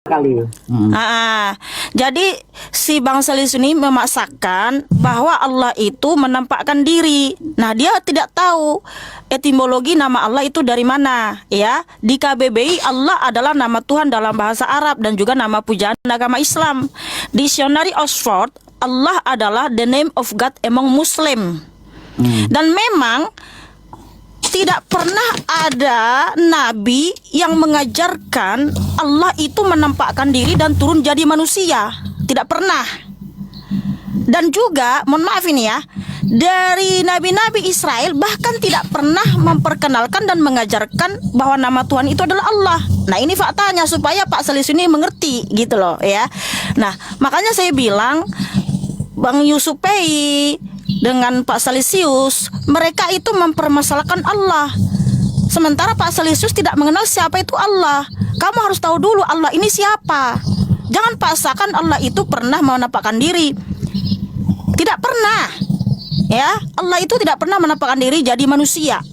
kali. Jadi si Bang Salis ini memaksakan bahwa Allah itu menampakkan diri. Nah, dia tidak tahu etimologi nama Allah itu dari mana, ya. Di KBBI Allah adalah nama Tuhan dalam bahasa Arab dan juga nama pujaan agama Islam. Dictionary Oxford, Allah adalah the name of God among Muslim. Dan memang tidak pernah ada nabi yang mengajarkan Allah itu menampakkan diri dan turun jadi manusia. Tidak pernah. Dan juga, mohon maaf ini ya, dari nabi-nabi Israel bahkan tidak pernah memperkenalkan dan mengajarkan bahwa nama Tuhan itu adalah Allah. Nah, ini faktanya supaya Pak Salis ini mengerti gitu loh ya. Nah, makanya saya bilang Bang Yusuf Pei dengan Pak Salisius, mereka itu mempermasalahkan Allah. Sementara Pak Salisius tidak mengenal siapa itu Allah. Kamu harus tahu dulu Allah ini siapa. Jangan paksakan Allah itu pernah menampakkan diri. Tidak pernah. Ya, Allah itu tidak pernah menampakkan diri jadi manusia.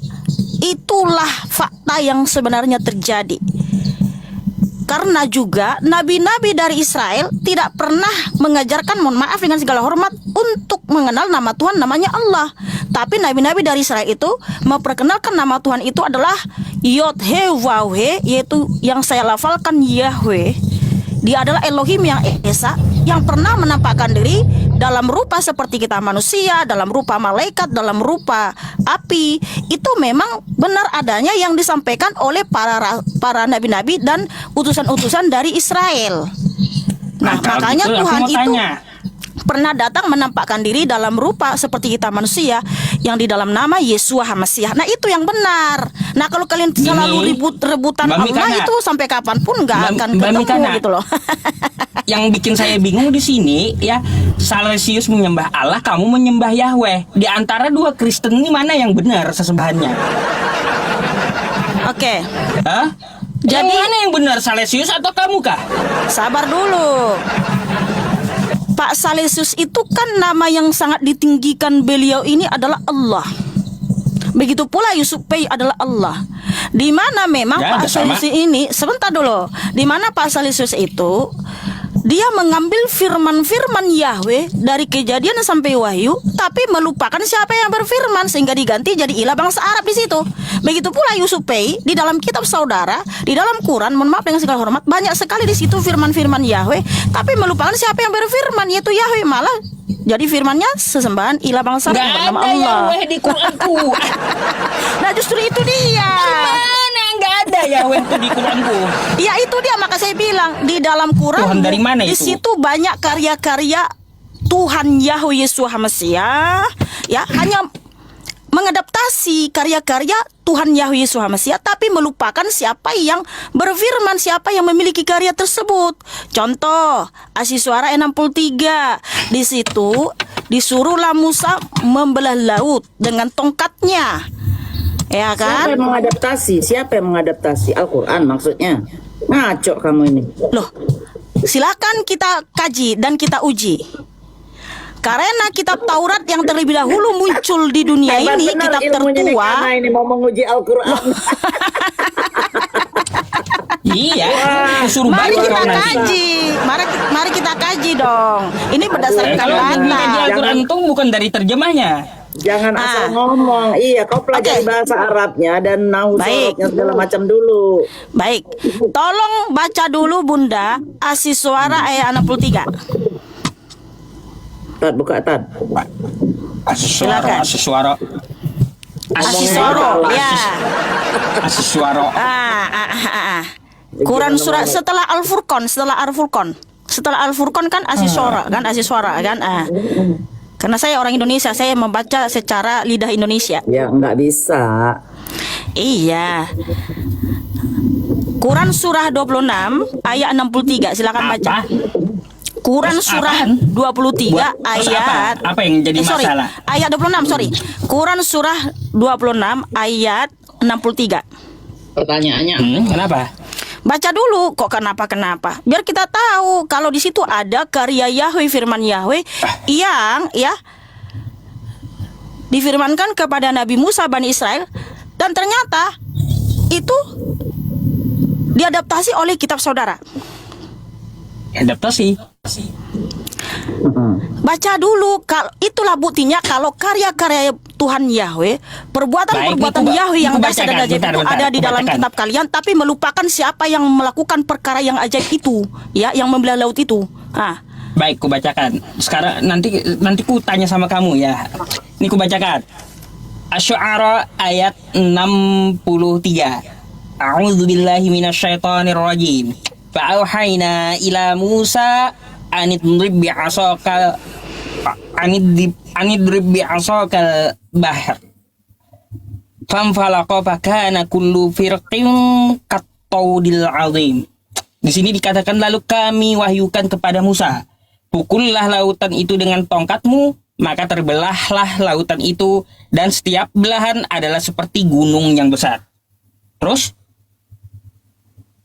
Itulah fakta yang sebenarnya terjadi. Karena juga nabi-nabi dari Israel tidak pernah mengajarkan, mohon maaf dengan segala hormat, untuk mengenal nama Tuhan namanya Allah. Tapi nabi-nabi dari Israel itu memperkenalkan nama Tuhan itu adalah Yod-He-Waw-He, yaitu yang saya lafalkan Yahweh. Dia adalah Elohim yang Esa, yang pernah menampakkan diri dalam rupa seperti kita manusia, dalam rupa malaikat, dalam rupa api. Itu memang benar adanya yang disampaikan oleh para nabi-nabi dan utusan-utusan dari Israel. Nah, makanya gitu, Tuhan itu pernah datang menampakkan diri dalam rupa seperti kita manusia, yang di dalam nama Yeshua HaMashiach. Nah, itu yang benar. Nah, kalau kalian selalu rebutan Allah itu sampai kapanpun nggak akan ketemu gitu loh. Yang bikin saya bingung di sini ya, Salesius menyembah Allah, kamu menyembah Yahweh. Di antara dua Kristen ini mana yang benar sesembahannya? Oke. Hah? Jadi mana yang benar, Salesius atau kamu kah? Sabar dulu. Pak Salesius itu kan nama yang sangat ditinggikan beliau ini adalah Allah. Begitu pula Yusuf Pei adalah Allah. Di mana memang ya, Pak Salesius ini, sebentar dulu, di mana Pak Salesius itu dia mengambil firman-firman Yahweh dari Kejadian sampai Wahyu, tapi melupakan siapa yang berfirman sehingga diganti jadi ilah bangsa Arab di situ. Begitu pula Yusuf Pei di dalam kitab saudara, di dalam Quran, mohon maaf dengan segala hormat, banyak sekali di situ firman-firman Yahweh, tapi melupakan siapa yang berfirman, yaitu Yahweh. Malah jadi firmannya sesembahan ilah bangsa Arab bernama Allah. Yahweh di Quranku. Nah, justru itu dia. Nggak ada Yahweh itu di Quranku. Ya, itu dia, maka saya bilang di dalam Quran Tuhan dari mana di itu? situ banyak karya-karya Tuhan Yahweh Yeshua HaMashiach, ya, hanya mengadaptasi karya-karya Tuhan Yahweh Yeshua HaMashiach, tapi melupakan siapa yang berfirman, siapa yang memiliki karya tersebut. Contoh, Asy-Syu'ara 63. Di situ disuruhlah Musa membelah laut dengan tongkatnya. Ya kan? Siapa yang mengadaptasi? Siapa yang mengadaptasi? Al-Quran maksudnya. Ngaco kamu ini. Loh, silakan kita kaji dan kita uji. Karena kitab Taurat yang terlebih dahulu muncul di dunia ini, kitab tertua. Ini mau menguji Al-Quran. Iya, mari kita kaji. Mari kita kaji dong. Ini berdasarkan kalau data. Al-Quran itu bukan dari terjemahnya. Jangan asal ngomong. Iya, kau pelajari bahasa Arabnya dan nahu sorotnya segala macam dulu. Baik. Tolong baca dulu Bunda Asy-Syu'ara ayat 63. Tad, buka Tad. Asy-Syu'ara, Asy-Syu'ara. Asy-Syu'ara, ya. Asy-Syu'ara. Quran surah setelah Al-Furqan, setelah Al-Furqan kan Asy-Syu'ara, kan Asy-Syu'ara kan. Karena saya orang Indonesia, saya membaca secara lidah Indonesia. Ya, nggak bisa. Iya. Quran surah 26 ayat 63, silakan baca. Quran surah 23 ayat apa yang jadi masalah? Ayat 26, sorry. Quran surah 26 ayat 63. Pertanyaannya kenapa? Baca dulu, kok kenapa? Biar kita tahu kalau di situ ada karya Yahweh, firman Yahweh yang ya difirmankan kepada Nabi Musa Bani Israel, dan ternyata itu diadaptasi oleh kitab saudara. Adaptasi. Baca dulu, itulah buktinya kalau karya-karya Tuhan Yahweh, perbuatan-perbuatan Baik, Yahweh yang aku dasar dan bacakan, ajaib itu bentar, ada di aku dalam bacakan. kitab kalian, tapi melupakan siapa yang melakukan perkara yang ajaib itu, ya, yang membelah laut itu. Baik, ku bacakan. Sekarang nanti ku tanya sama kamu ya. Ini ku bacakan. Asy-Syu'ara ayat 63. A'udzubillahi minasyaitonirrajim. Fa'auhayna ila Musa anidrib bi'asaka anidrib bi'asaka bahr. Famfalaqa fakana kullu firqin kattaudil azim. Di sini dikatakan lalu kami wahyukan kepada Musa, pukullah lautan itu dengan tongkatmu, maka terbelahlah lautan itu, dan setiap belahan adalah seperti gunung yang besar. Terus?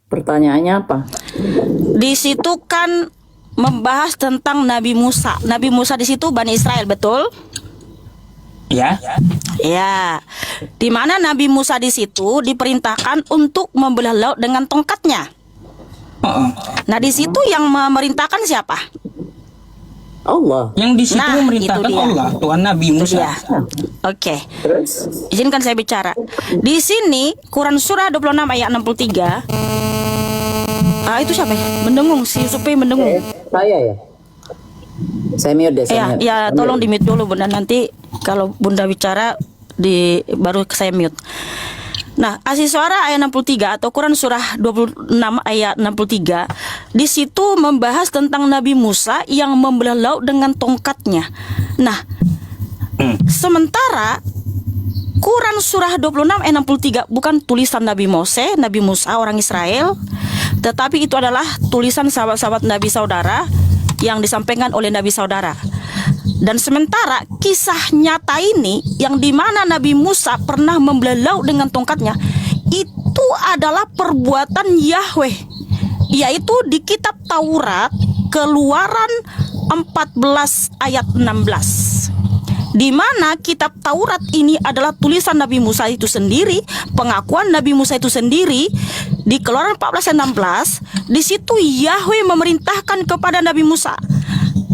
Pertanyaannya apa? Di situ kan membahas tentang Nabi Musa. Nabi Musa di situ Bani Israel, betul? Ya. Ya. Di mana Nabi Musa di situ diperintahkan untuk membelah laut dengan tongkatnya. Nah, di situ yang memerintahkan siapa? Allah. Yang di situ Nah, memerintahkan itu dia. Allah, Tuhan Nabi Musa. Ya. Oke. Terus Izinkan saya bicara. Di sini Quran surah 26 ayat 63. Itu siapa ya? Mendengung, si Supi mendengung. saya ya. Saya mute deh. Ya, ya, tolong di mute dulu Bunda, nanti kalau Bunda bicara baru saya mute. Nah, Asy-Syu'ara ayat 63 atau Quran surah 26 ayat 63, di situ membahas tentang Nabi Musa yang membelah laut dengan tongkatnya. Nah, sementara Quran surah 26 ayat 63 bukan tulisan Nabi Musa orang Israel, tetapi itu adalah tulisan sahabat-sahabat Nabi saudara yang disampaikan oleh Nabi saudara. Dan sementara kisah nyata ini yang dimana Nabi Musa pernah membelah laut dengan tongkatnya, itu adalah perbuatan Yahweh, yaitu di kitab Taurat Keluaran 14 ayat 16, di mana kitab Taurat ini adalah tulisan Nabi Musa itu sendiri, pengakuan Nabi Musa itu sendiri. Di Keluaran 14 ayat 16, di situ Yahweh memerintahkan kepada Nabi Musa,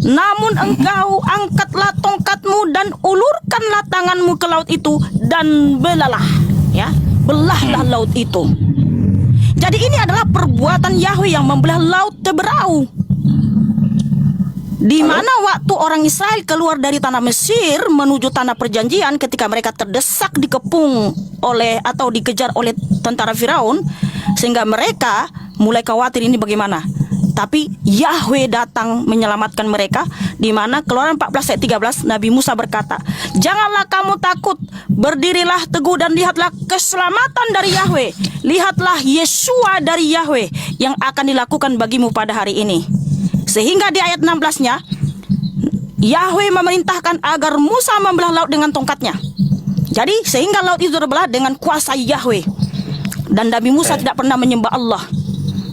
namun engkau angkatlah tongkatmu dan ulurkanlah tanganmu ke laut itu dan belahlah, ya, belahlah laut itu. Jadi ini adalah perbuatan Yahweh yang membelah laut Teberau, di mana waktu orang Israel keluar dari tanah Mesir menuju tanah perjanjian, ketika mereka terdesak dikepung oleh atau dikejar oleh tentara Firaun, sehingga mereka mulai khawatir ini bagaimana. Tapi Yahweh datang menyelamatkan mereka, di mana Keluaran 14 ayat 13 Nabi Musa berkata, janganlah kamu takut, berdirilah teguh dan lihatlah keselamatan dari Yahweh. Lihatlah Yeshua dari Yahweh yang akan dilakukan bagimu pada hari ini. Sehingga di ayat 16-nya Yahweh memerintahkan agar Musa membelah laut dengan tongkatnya. Jadi sehingga laut itu terbelah dengan kuasa Yahweh. Dan Nabi Musa tidak pernah menyembah Allah.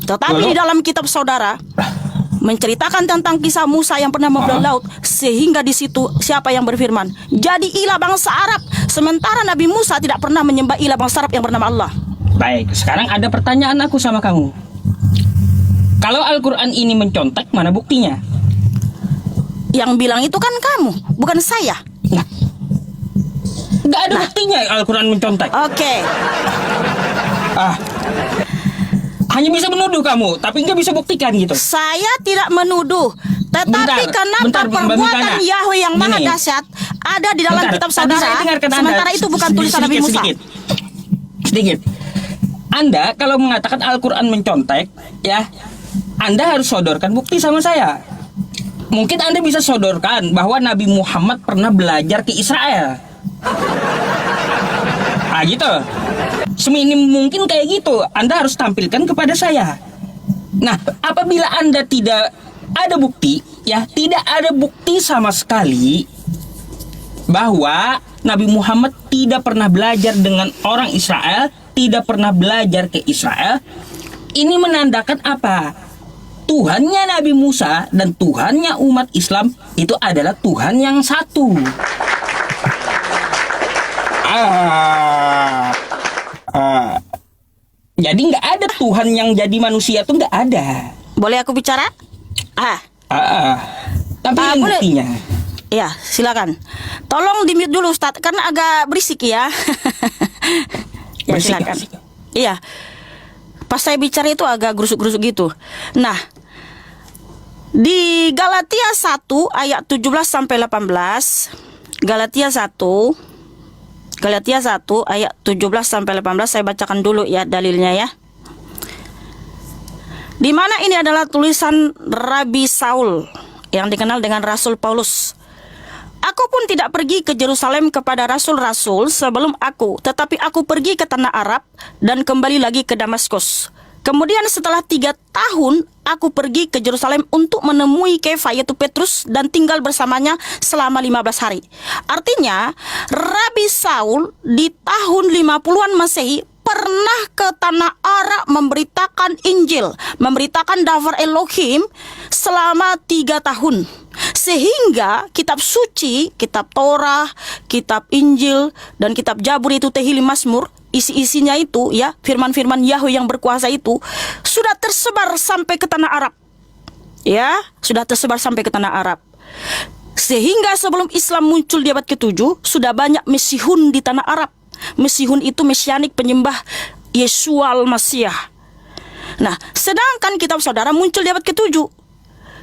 Tetapi di dalam kitab saudara menceritakan tentang kisah Musa yang pernah membelah laut, sehingga di situ siapa yang berfirman, jadi ilah bangsa Arab, sementara Nabi Musa tidak pernah menyembah ilah bangsa Arab yang bernama Allah. Baik, sekarang ada pertanyaan aku sama kamu. Kalau Al-Quran ini mencontek, mana buktinya? Yang bilang itu kan kamu, bukan saya. Nah, nggak ada buktinya Al-Quran mencontek. Oke. Hanya bisa menuduh kamu, tapi nggak bisa buktikan gitu. Saya tidak menuduh, tetapi kenapa perbuatan Yahweh yang maha Gini. dahsyat ada di dalam kitab Tadi saya saudara, dengarkan sementara Anda itu bukan tulisan Nabi Musa. Sedikit. Anda kalau mengatakan Al-Quran mencontek, ya, Anda harus sodorkan bukti sama saya. Mungkin Anda bisa sodorkan bahwa Nabi Muhammad pernah belajar ke Israel. Gitu. Seminim mungkin kayak gitu Anda harus tampilkan kepada saya. Nah, apabila Anda tidak ada bukti, ya, tidak ada bukti sama sekali bahwa Nabi Muhammad tidak pernah belajar dengan orang Israel, tidak pernah belajar ke Israel, ini menandakan apa? Tuhannya Nabi Musa dan Tuhannya umat Islam itu adalah Tuhan yang satu. Jadi nggak ada Tuhan yang jadi manusia tuh, nggak ada. Boleh aku bicara? Ah, Tapi boleh. buktinya. iya, silakan. Tolong di-mute dulu Ustaz karena agak berisik ya. Ya, Berisik, silakan. berisik. Iya. Pas saya bicara itu agak gerusuk-gerusuk gitu. Nah, di Galatia 1 ayat 17 sampai 18, Galatia 1 ayat 17 sampai 18 saya bacakan dulu ya dalilnya ya. Di mana ini adalah tulisan Rabi Saul yang dikenal dengan Rasul Paulus. Aku pun tidak pergi ke Yerusalem kepada rasul-rasul sebelum aku, tetapi aku pergi ke tanah Arab dan kembali lagi ke Damaskus. Kemudian setelah 3 tahun, aku pergi ke Yerusalem untuk menemui Kefa yaitu Petrus dan tinggal bersamanya selama 15 hari. Artinya, Rabi Saul di tahun 50-an Masehi pernah ke tanah Arab memberitakan Injil, memberitakan Davar Elohim selama 3 tahun. Sehingga kitab suci, kitab Torah, kitab Injil, dan kitab Jabur itu Tehillim Mazmur, isi-isinya itu ya, firman-firman Yahweh yang berkuasa itu sudah tersebar sampai ke tanah Arab. Ya, sudah tersebar sampai ke tanah Arab. Sehingga sebelum Islam muncul di abad ke-7, sudah banyak mesihun di tanah Arab. Mesihun itu mesianik penyembah Yesua Al-Masiyah. Nah, sedangkan kitab saudara muncul di abad ke-7.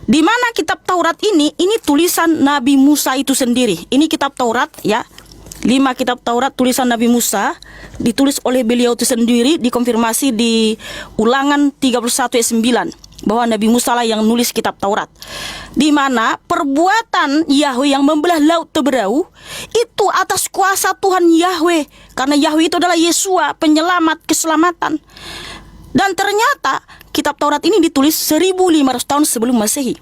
Di mana kitab Taurat ini tulisan Nabi Musa itu sendiri. Ini kitab Taurat ya. 5 kitab Taurat tulisan Nabi Musa ditulis oleh beliau itu sendiri, dikonfirmasi di Ulangan 31 ayat 9 bahwa Nabi Musa lah yang nulis kitab Taurat. Di mana perbuatan Yahweh yang membelah laut Teberau itu atas kuasa Tuhan Yahweh, karena Yahweh itu adalah Yesua, penyelamat, keselamatan. Dan ternyata kitab Taurat ini ditulis 1500 tahun sebelum Masehi.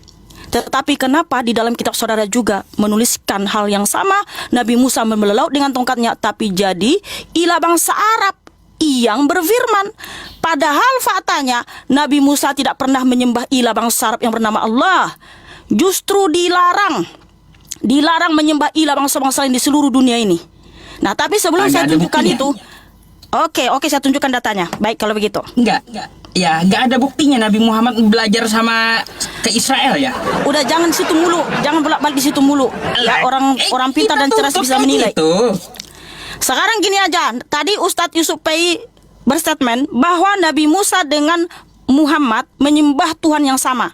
Tetapi kenapa di dalam kitab saudara juga menuliskan hal yang sama? Nabi Musa membelah laut dengan tongkatnya, tapi jadi ilah bangsa Arab yang berfirman. Padahal faktanya Nabi Musa tidak pernah menyembah ilah bangsa Arab yang bernama Allah. Justru dilarang menyembah ilah bangsa-bangsa lain di seluruh dunia ini. Nah, tapi sebelum saya tunjukkan itu, Oke, saya tunjukkan datanya. Baik kalau begitu. Enggak. Ya, enggak ada buktinya Nabi Muhammad belajar sama ke Israel ya. Udah jangan situ mulu, jangan bolak-balik di situ mulu. Ya, orang pintar dan cerdas bisa menilai. Itu. Sekarang gini aja, tadi Ustadz Yusuf Pei berstatement bahwa Nabi Musa dengan Muhammad menyembah Tuhan yang sama.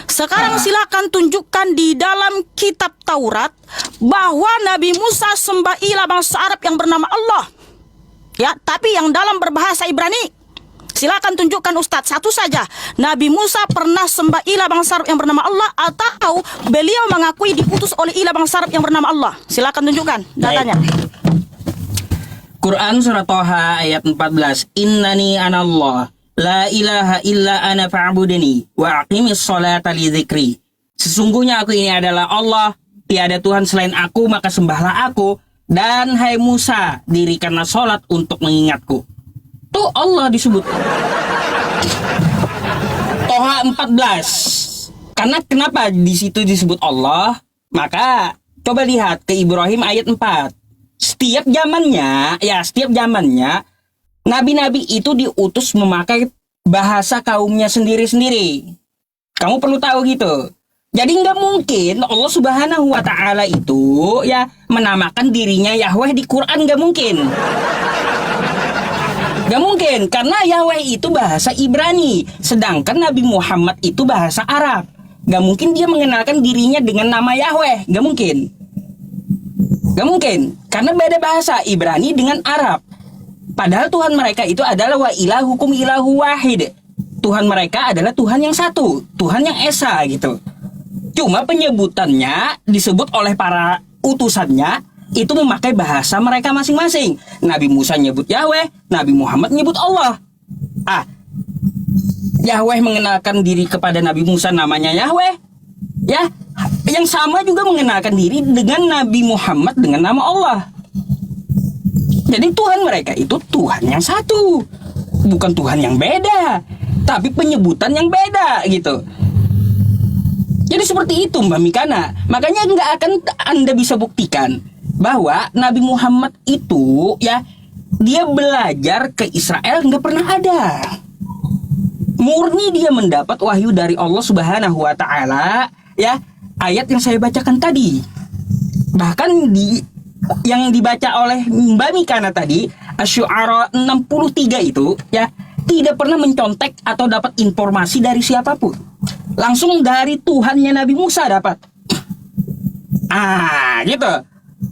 Sekarang silakan tunjukkan di dalam kitab Taurat bahwa Nabi Musa sembah ilah bangsa Arab yang bernama Allah. Ya, tapi yang dalam berbahasa Ibrani. Silakan tunjukkan Ustadz satu saja. Nabi Musa pernah sembah ilah bangsa Arab yang bernama Allah atau beliau mengakui diputus oleh ilah bangsa Arab yang bernama Allah. Silakan tunjukkan datanya. Quran surat Toha ayat 14. Innani anallah la ilaha illa ana fa'budni wa aqimis sholata li dzikri. Sesungguhnya aku ini adalah Allah, tiada Tuhan selain aku, maka sembahlah aku. Dan hai Musa, dirikanlah sholat untuk mengingatku. Tuh Allah disebut. Toha 14. Karena kenapa di situ disebut Allah? Maka coba lihat ke Ibrahim ayat 4. Setiap zamannya nabi-nabi itu diutus memakai bahasa kaumnya sendiri-sendiri. Kamu perlu tahu gitu. Jadi nggak mungkin Allah Subhanahu wa Ta'ala itu ya menamakan dirinya Yahweh di Quran, nggak mungkin. Nggak mungkin, karena Yahweh itu bahasa Ibrani, sedangkan Nabi Muhammad itu bahasa Arab. Nggak mungkin dia mengenalkan dirinya dengan nama Yahweh, nggak mungkin. Nggak mungkin, karena beda bahasa Ibrani dengan Arab. Padahal Tuhan mereka itu adalah wa ilahukum ilahu wahid. Tuhan mereka adalah Tuhan yang satu, Tuhan yang esa gitu. Cuma penyebutannya disebut oleh para utusannya itu memakai bahasa mereka masing-masing. Nabi Musa nyebut Yahweh, Nabi Muhammad nyebut Allah. Yahweh mengenalkan diri kepada Nabi Musa namanya Yahweh. Ya, yang sama juga mengenalkan diri dengan Nabi Muhammad dengan nama Allah. Jadi Tuhan mereka itu Tuhan yang satu, bukan Tuhan yang beda, tapi penyebutan yang beda gitu. Jadi seperti itu Mbak Mikana. Makanya nggak akan Anda bisa buktikan bahwa Nabi Muhammad itu ya dia belajar ke Israel, nggak pernah ada. Murni dia mendapat wahyu dari Allah Subhanahu wa taala, ya. Ayat yang saya bacakan tadi. Bahkan yang dibaca oleh Mbak Mikana tadi, Asy-Syu'ara 63 itu, ya, tidak pernah mencontek atau dapat informasi dari siapapun. Langsung dari Tuhannya Nabi Musa dapat. Gitu.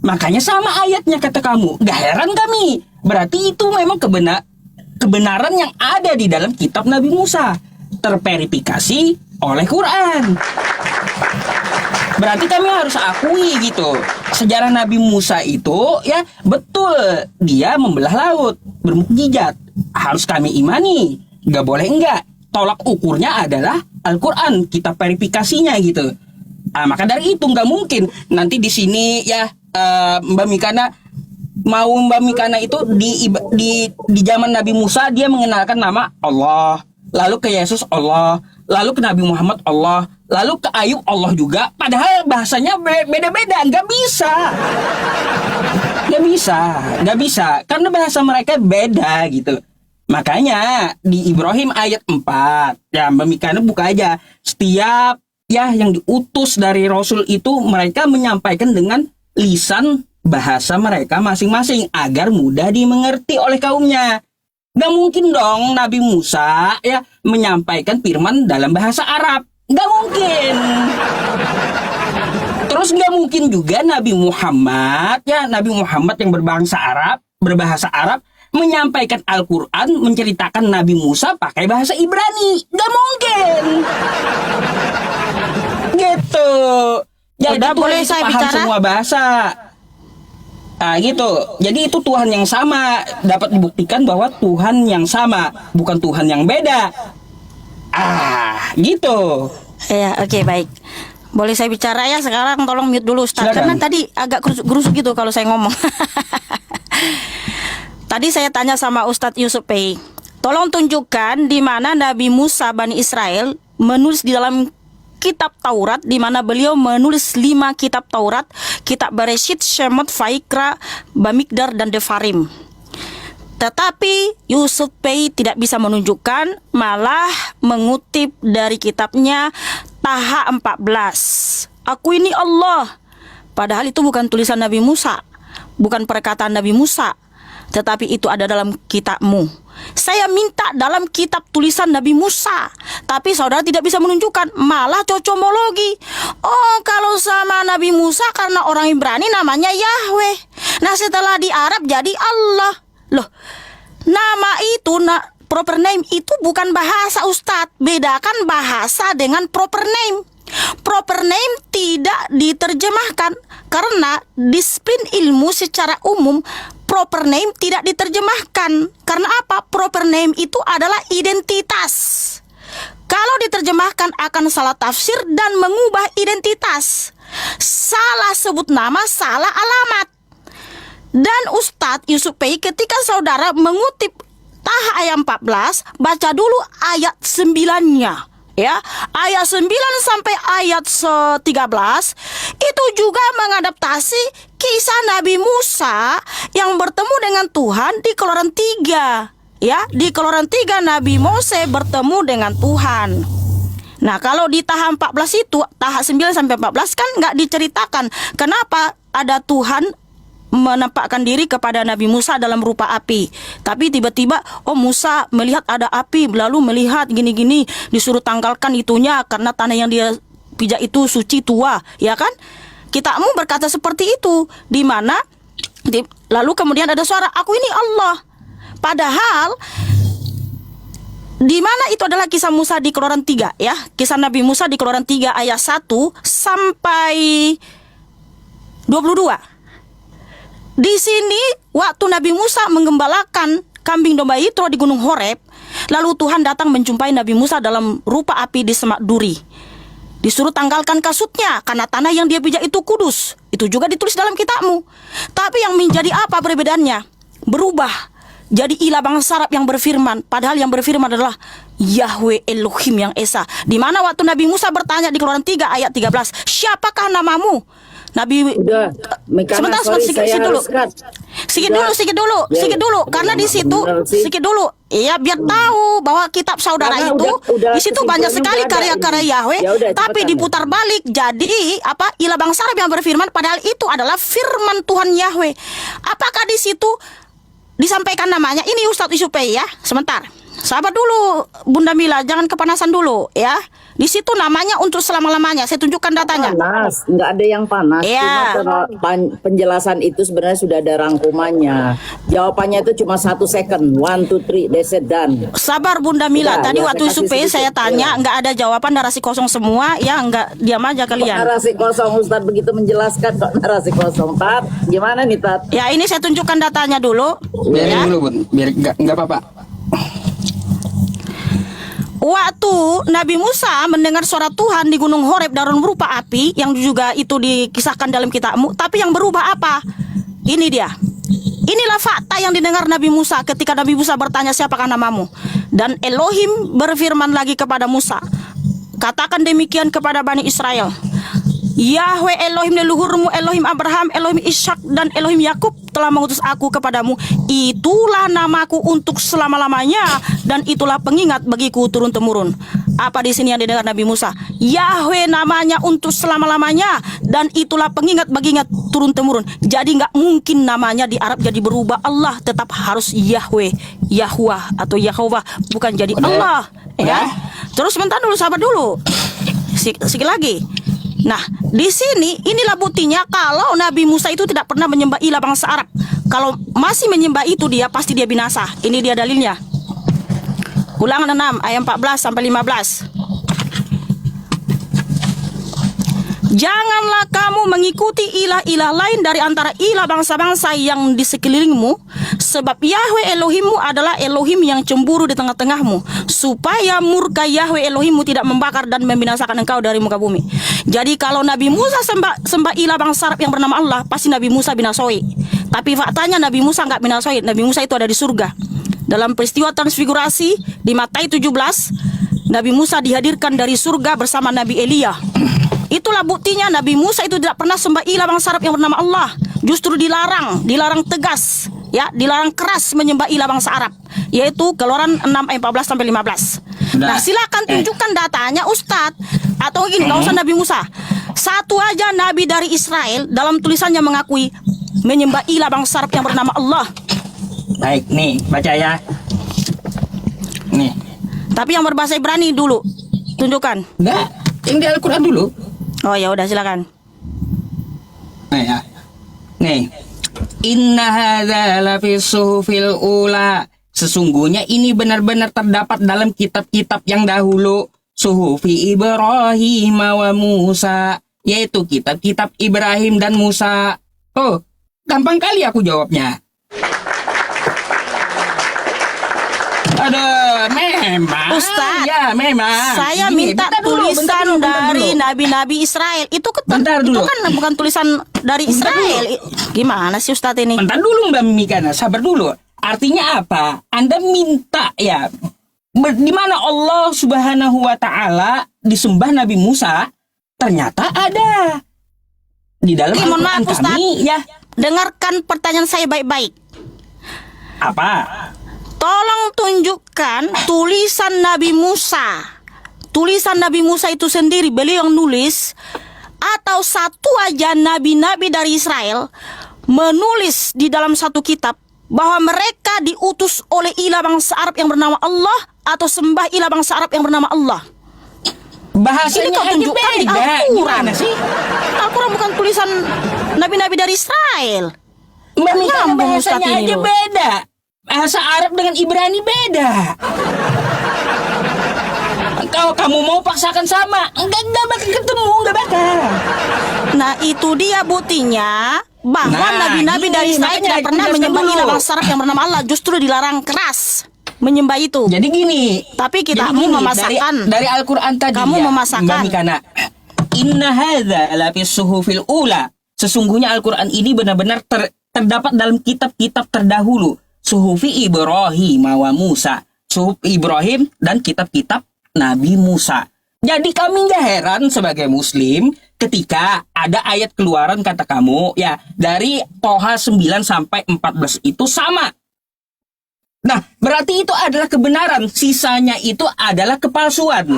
Makanya sama ayatnya kata kamu. Gak heran kami. Berarti itu memang kebenaran yang ada di dalam kitab Nabi Musa, terverifikasi oleh Quran. Berarti kami harus akui gitu. Sejarah Nabi Musa itu, ya, betul, dia membelah laut, bermukjizat. Harus kami imani. Gak boleh enggak. Tolak ukurnya adalah Al-Quran, kitab verifikasinya gitu. Maka dari itu nggak mungkin nanti di sini, ya, Mbak Mikana itu di zaman Nabi Musa dia mengenalkan nama Allah, lalu ke Yesus Allah, lalu ke Nabi Muhammad Allah, lalu ke Ayub Allah juga, padahal bahasanya beda-beda. Nggak bisa karena bahasa mereka beda gitu. Makanya di Ibrahim ayat 4, ya, Mbak Mikana buka aja, setiap, ya, yang diutus dari Rasul itu mereka menyampaikan dengan lisan bahasa mereka masing-masing agar mudah dimengerti oleh kaumnya. Gak mungkin dong Nabi Musa, ya, menyampaikan firman dalam bahasa Arab. Gak mungkin. Terus gak mungkin juga Nabi Muhammad, ya, Nabi Muhammad yang berbahasa Arab menyampaikan Al-Quran, menceritakan Nabi Musa pakai bahasa Ibrani. Gak mungkin. Gitu. Jadi Udah, Tuhan boleh itu saya paham bicara? semua bahasa. Gitu. Jadi itu Tuhan yang sama. Dapat dibuktikan bahwa Tuhan yang sama, bukan Tuhan yang beda. Gitu. Ya, oke, baik. Boleh saya bicara ya sekarang? Tolong mute dulu, Ustaz. Silakan. Karena tadi agak gerusuk gitu kalau saya ngomong. Tadi saya tanya sama Ustadz Yusuf Pei, tolong tunjukkan di mana Nabi Musa Bani Israel menulis di dalam kitab Taurat, di mana beliau menulis 5 kitab Taurat, kitab Bereshit, Shemot, Vaikra, Bamikdar, dan Devarim. Tetapi Yusuf Pei tidak bisa menunjukkan, malah mengutip dari kitabnya Taha 14. Aku ini Allah. Padahal itu bukan tulisan Nabi Musa, bukan perkataan Nabi Musa, tetapi itu ada dalam kitabmu. Saya minta dalam kitab tulisan Nabi Musa, tapi saudara tidak bisa menunjukkan, malah cocomologi. Oh, kalau sama Nabi Musa karena orang Ibrani namanya Yahweh. Nah, setelah di Arab jadi Allah. Loh, nama itu, proper name itu bukan bahasa, Ustadz. Bedakan bahasa dengan proper name. Proper name tidak diterjemahkan karena disiplin ilmu secara umum proper name tidak diterjemahkan. Karena apa? Proper name itu adalah identitas. Kalau diterjemahkan akan salah tafsir dan mengubah identitas. Salah sebut nama, salah alamat. Dan Ustadz Yusuf Pei, ketika saudara mengutip Taha ayat 14, baca dulu ayat 9-nya. Ya, ayat 9 sampai ayat 13 itu juga mengadaptasi kisah Nabi Musa yang bertemu dengan Tuhan di Keluaran 3. Ya, di Keluaran 3 Nabi Mose bertemu dengan Tuhan. Nah, kalau di Taha 14 itu, Taha 9 sampai 14 kan nggak diceritakan kenapa ada Tuhan menampakkan diri kepada Nabi Musa dalam rupa api. Tapi tiba-tiba, oh, Musa melihat ada api, lalu melihat gini-gini, disuruh tanggalkan itunya karena tanah yang dia pijak itu suci, tua, ya kan? Kitabmu berkata seperti itu, di mana lalu kemudian ada suara, aku ini Allah. Padahal di mana itu adalah kisah Musa di Keluaran 3, ya. Kisah Nabi Musa di Keluaran 3 ayat 1 sampai 22. Di sini waktu Nabi Musa menggembalakan kambing domba Yitro di Gunung Horeb, lalu Tuhan datang menjumpai Nabi Musa dalam rupa api di semak duri. Disuruh tanggalkan kasutnya karena tanah yang dia pijak itu kudus. Itu juga ditulis dalam kitabmu. Tapi yang menjadi apa perbedaannya? Berubah jadi ilah bangsa Arab yang berfirman, padahal yang berfirman adalah Yahweh Elohim yang Esa. Di mana waktu Nabi Musa bertanya di Keluaran 3 ayat 13, siapakah namamu? Nabi Udah, Mekana, sebentar, sorry, sedikit saya dulu. harus cut. Sedikit Udah. dulu, Ya, karena di situ benar sih. sedikit dulu. Iya, biar tahu bahwa kitab saudara Karena itu udah di situ banyak kesimpulannya sekali udah ada karya-karya ini. Yahweh, Ya udah, tapi cepetan. diputar balik. Jadi apa? Ilah bangsa Arab yang berfirman, padahal itu adalah firman Tuhan Yahweh. Apakah di situ disampaikan namanya? Ini Ustadz Isupei ya. Sebentar. Sabar dulu, Bunda Mila, jangan kepanasan dulu ya. Di situ namanya untuk selama-lamanya. Saya tunjukkan datanya. Panas, nggak ada yang panas. Iya. Cuma penjelasan itu sebenarnya sudah ada rangkumannya. Jawabannya itu cuma 1 second. 1, 2, 3, that's it, done. Sabar Bunda Mila. Udah, Tadi ya, waktu saya kasih Supaya sedikit. saya tanya, Ya. nggak ada jawaban, narasi kosong semua. Ya, nggak, diam aja kalian. Narasi kosong, Ustadz begitu menjelaskan kok narasi kosong. Tat, gimana nih Tat? Ya, ini saya tunjukkan datanya dulu. Biarin Ya. dulu Bun, biar nggak apa-apa. Waktu Nabi Musa mendengar suara Tuhan di Gunung Horeb daun berupa api, yang juga itu dikisahkan dalam kitabmu, tapi yang berubah apa? Ini dia. Inilah fakta yang didengar Nabi Musa ketika Nabi Musa bertanya, siapakah namamu? Dan Elohim berfirman lagi kepada Musa, katakan demikian kepada Bani Israel, Yahweh Elohim leluhurmu, Elohim Abraham, Elohim Ishak, dan Elohim Yakub telah mengutus aku kepadamu. Itulah namaku untuk selama-lamanya, dan itulah pengingat bagiku turun-temurun. Apa di sini yang didengar Nabi Musa? Yahweh namanya untuk selama-lamanya, dan itulah pengingat baginya turun-temurun. Jadi nggak mungkin namanya di Arab jadi berubah. Allah tetap harus Yahweh, Yahwah atau Yahweh, bukan jadi Allah. Ya. Terus sebentar dulu, sabar dulu. Sikit lagi. Nah, di sini inilah buktinya kalau Nabi Musa itu tidak pernah menyembah ilah bangsa Arab. Kalau masih menyembah itu, dia pasti dia binasa. Ini dia dalilnya. Ulangan 6 ayat 14 sampai 15. Janganlah kamu mengikuti ilah-ilah lain dari antara ilah bangsa-bangsa yang di sekelilingmu, sebab Yahweh Elohimmu adalah Elohim yang cemburu di tengah-tengahmu, supaya murka Yahweh Elohimmu tidak membakar dan membinasakan engkau dari muka bumi. Jadi kalau Nabi Musa sembah ilah bangsa Arab yang bernama Allah, pasti Nabi Musa binasoi. Tapi faktanya Nabi Musa nggak binasoi. Nabi Musa itu ada di surga. Dalam peristiwa transfigurasi di Matius 17, Nabi Musa dihadirkan dari surga bersama Nabi Elia. Itulah buktinya Nabi Musa itu tidak pernah sembah ilah bangsa Arab yang bernama Allah. Justru dilarang tegas, ya, dilarang keras menyembah ilah bangsa Arab, yaitu Keluaran 6 ayat 14 sampai 15. Nah, silakan tunjukkan datanya Ustadz. Atau gini, nggak usah Nabi Musa. Satu aja Nabi dari Israel dalam tulisannya mengakui menyembah ilah bangsa Arab yang bernama Allah. Baik, nih baca ya. Nih. Tapi yang berbahasa Ibrani dulu. Tunjukkan. Enggak, yang di Al-Quran dulu. Oh ya udah, silakan. Nih ya. Nih. Inna hadza lafi suhufil ula. Sesungguhnya ini benar-benar terdapat dalam kitab-kitab yang dahulu. Suhufi Ibrahim wa Musa. Yaitu kitab-kitab Ibrahim dan Musa. Oh, gampang kali aku jawabnya. Aduh, memang. Ustadz, ya memang. Saya Gini, minta bentar dulu, tulisan bentar dulu. dari nabi-nabi Israel. Itu Bentar itu dulu. kan bukan tulisan dari Bentar Israel. Gimana sih Ustadz ini? Bentar dulu Mbak Mimikana, sabar dulu. Artinya apa? Anda minta ya, di mana Allah Subhanahu wa Ta'ala disembah Nabi Musa, ternyata ada di dalam Mohon maaf Al-Quran Ustadz, kami ya. dengarkan pertanyaan saya baik-baik. Apa? Tolong tunjukkan tulisan Nabi Musa. Tulisan Nabi Musa itu sendiri, beliau yang nulis, atau satu aja nabi-nabi dari Israel menulis di dalam satu kitab bahwa mereka diutus oleh ilah bangsa Arab yang bernama Allah, atau sembah ilah bangsa Arab yang bernama Allah. Bahasanya Ini kau aja tunjukkan di beda. Al-Quran. Gimana sih? Al-Quran bukan tulisan nabi-nabi dari Israel. Mbak Mimikana, Nyambung Ustadz bahasanya ini aja loh. beda. Bahasa Arab dengan Ibrani beda. Kalau kamu mau paksakan sama, enggak bakal ketemu, enggak bakal. Nah, itu dia buktinya bahwa Nah, nabi-nabi ini dari Israel makanya tidak pernah jelaskan menyembah dulu. ilah bangsa Arab yang bernama Allah, justru dilarang keras menyembah itu. Jadi gini. Tapi kita jadi gini, memasakkan. dari Al-Quran tadi Kamu ya, memasakkan. Mbak Mikana. Inna hadza lafi suhufil ula. Sesungguhnya Al-Quran ini benar-benar terdapat dalam kitab-kitab terdahulu. Suhufi Ibrahim wa Musa. Suhuf Ibrahim dan kitab-kitab Nabi Musa. Jadi kami nggak heran sebagai Muslim ketika ada ayat keluaran kata kamu ya dari Toha 9 sampai 14 itu sama. Nah, berarti itu adalah kebenaran, sisanya itu adalah kepalsuan.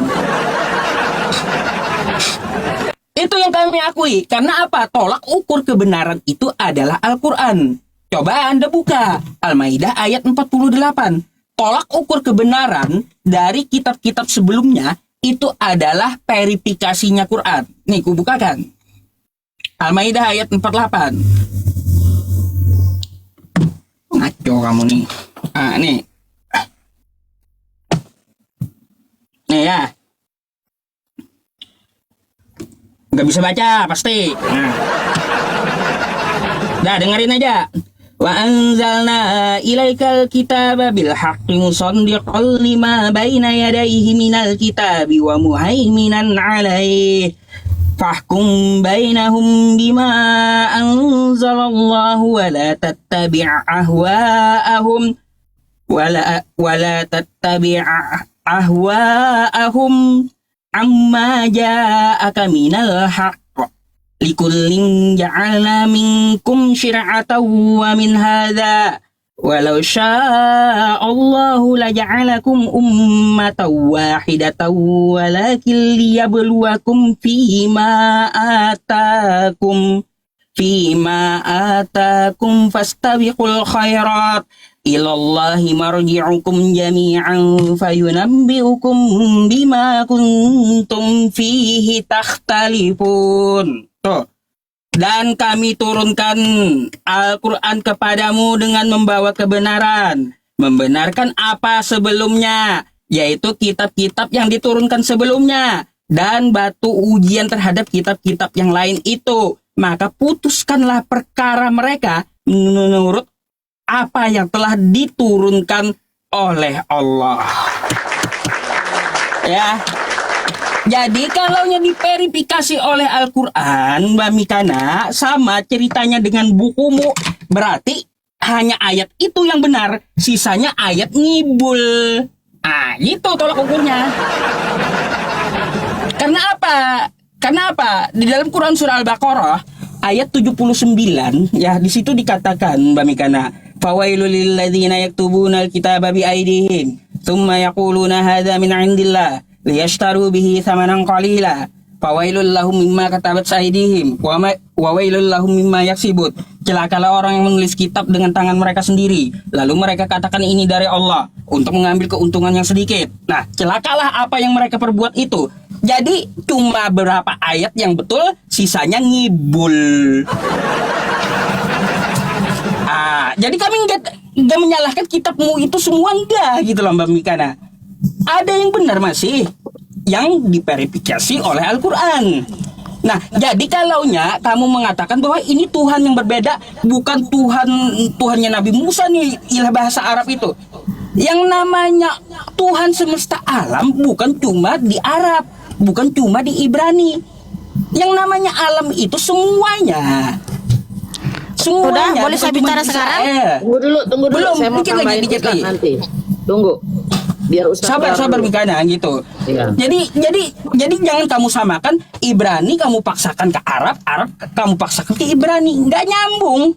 Itu yang kami akui. Karena apa? Tolak ukur kebenaran itu adalah Al-Quran. Coba Anda buka Al-Maidah ayat 48. Tolak ukur kebenaran dari kitab-kitab sebelumnya itu adalah verifikasinya Quran. Nih, ku bukakan. Al-Maidah ayat 48. Ngaco kamu nih. Nih. Nih ya. Nggak bisa baca, pasti. Nah. Dah, dengerin aja. Wa anzalna ilaikal kitaba bil haqqi musaddiqan lima baina yadayhi minal kitabi wa muhaiminan alaihi. Fahkum bainahum bima anzalallahu wa la tattabi' ahwa'ahum wala tattabi' ahwa'ahum amma ja'aka minal haqq likullin ja'alna minkum syir'atan wa min hadha walau sya'allahu laja'alakum ummatan wahidatan walakin liyabluwakum fima atakum fastabiqul khairat ilallahi marji'ukum jami'an fayunabbi'ukum bima kuntum fihi takhtalifun. Tuh. Dan kami turunkan Al-Quran kepadamu dengan membawa kebenaran, membenarkan apa sebelumnya, yaitu kitab-kitab yang diturunkan sebelumnya, dan batu ujian terhadap kitab-kitab yang lain itu. Maka putuskanlah perkara mereka menurut apa yang telah diturunkan oleh Allah. Ya. Jadi kalau yang diverifikasi oleh Al-Quran, Mbak Mikana, sama ceritanya dengan bukumu, berarti hanya ayat itu yang benar, sisanya ayat ngibul. Itu tolak ukurnya. Karena apa? Di dalam Quran surah Al-Baqarah ayat 79 ya, di situ dikatakan Mbak Mikana, fawailul lil ladzina yaktubuna al-kitaba bi aydihim thumma yaquluna hadza min 'indillah liyashtaru bihi thamanan qalila fawailul lahum mimma katabat aydihim wa wailul lahum mimma yaksibun. Celakalah orang yang menulis kitab dengan tangan mereka sendiri, lalu mereka katakan ini dari Allah untuk mengambil keuntungan yang sedikit. Nah, celakalah apa yang mereka perbuat itu. Jadi cuma beberapa ayat yang betul, sisanya ngibul. Jadi kami nggak menyalahkan kitabmu itu semua, enggak gitu loh Mbak Mikana. Ada yang benar masih, yang diverifikasi oleh Al-Quran. Nah, jadi kalaunya kamu mengatakan bahwa ini Tuhan yang berbeda, bukan Tuhannya Nabi Musa nih, ilah bahasa Arab itu. Yang namanya Tuhan semesta alam bukan cuma di Arab, bukan cuma di Ibrani. Yang namanya alam itu semuanya. Udah, boleh saya bicara sekarang? Tunggu dulu. Belum, Saya mau dikit tambahin lagi. nanti. Tunggu. Biar Ustaz sabar Mikana gitu. Iya. Jadi jangan kamu samakan Ibrani kamu paksakan ke Arab, Arab kamu paksakan ke Ibrani, nggak nyambung.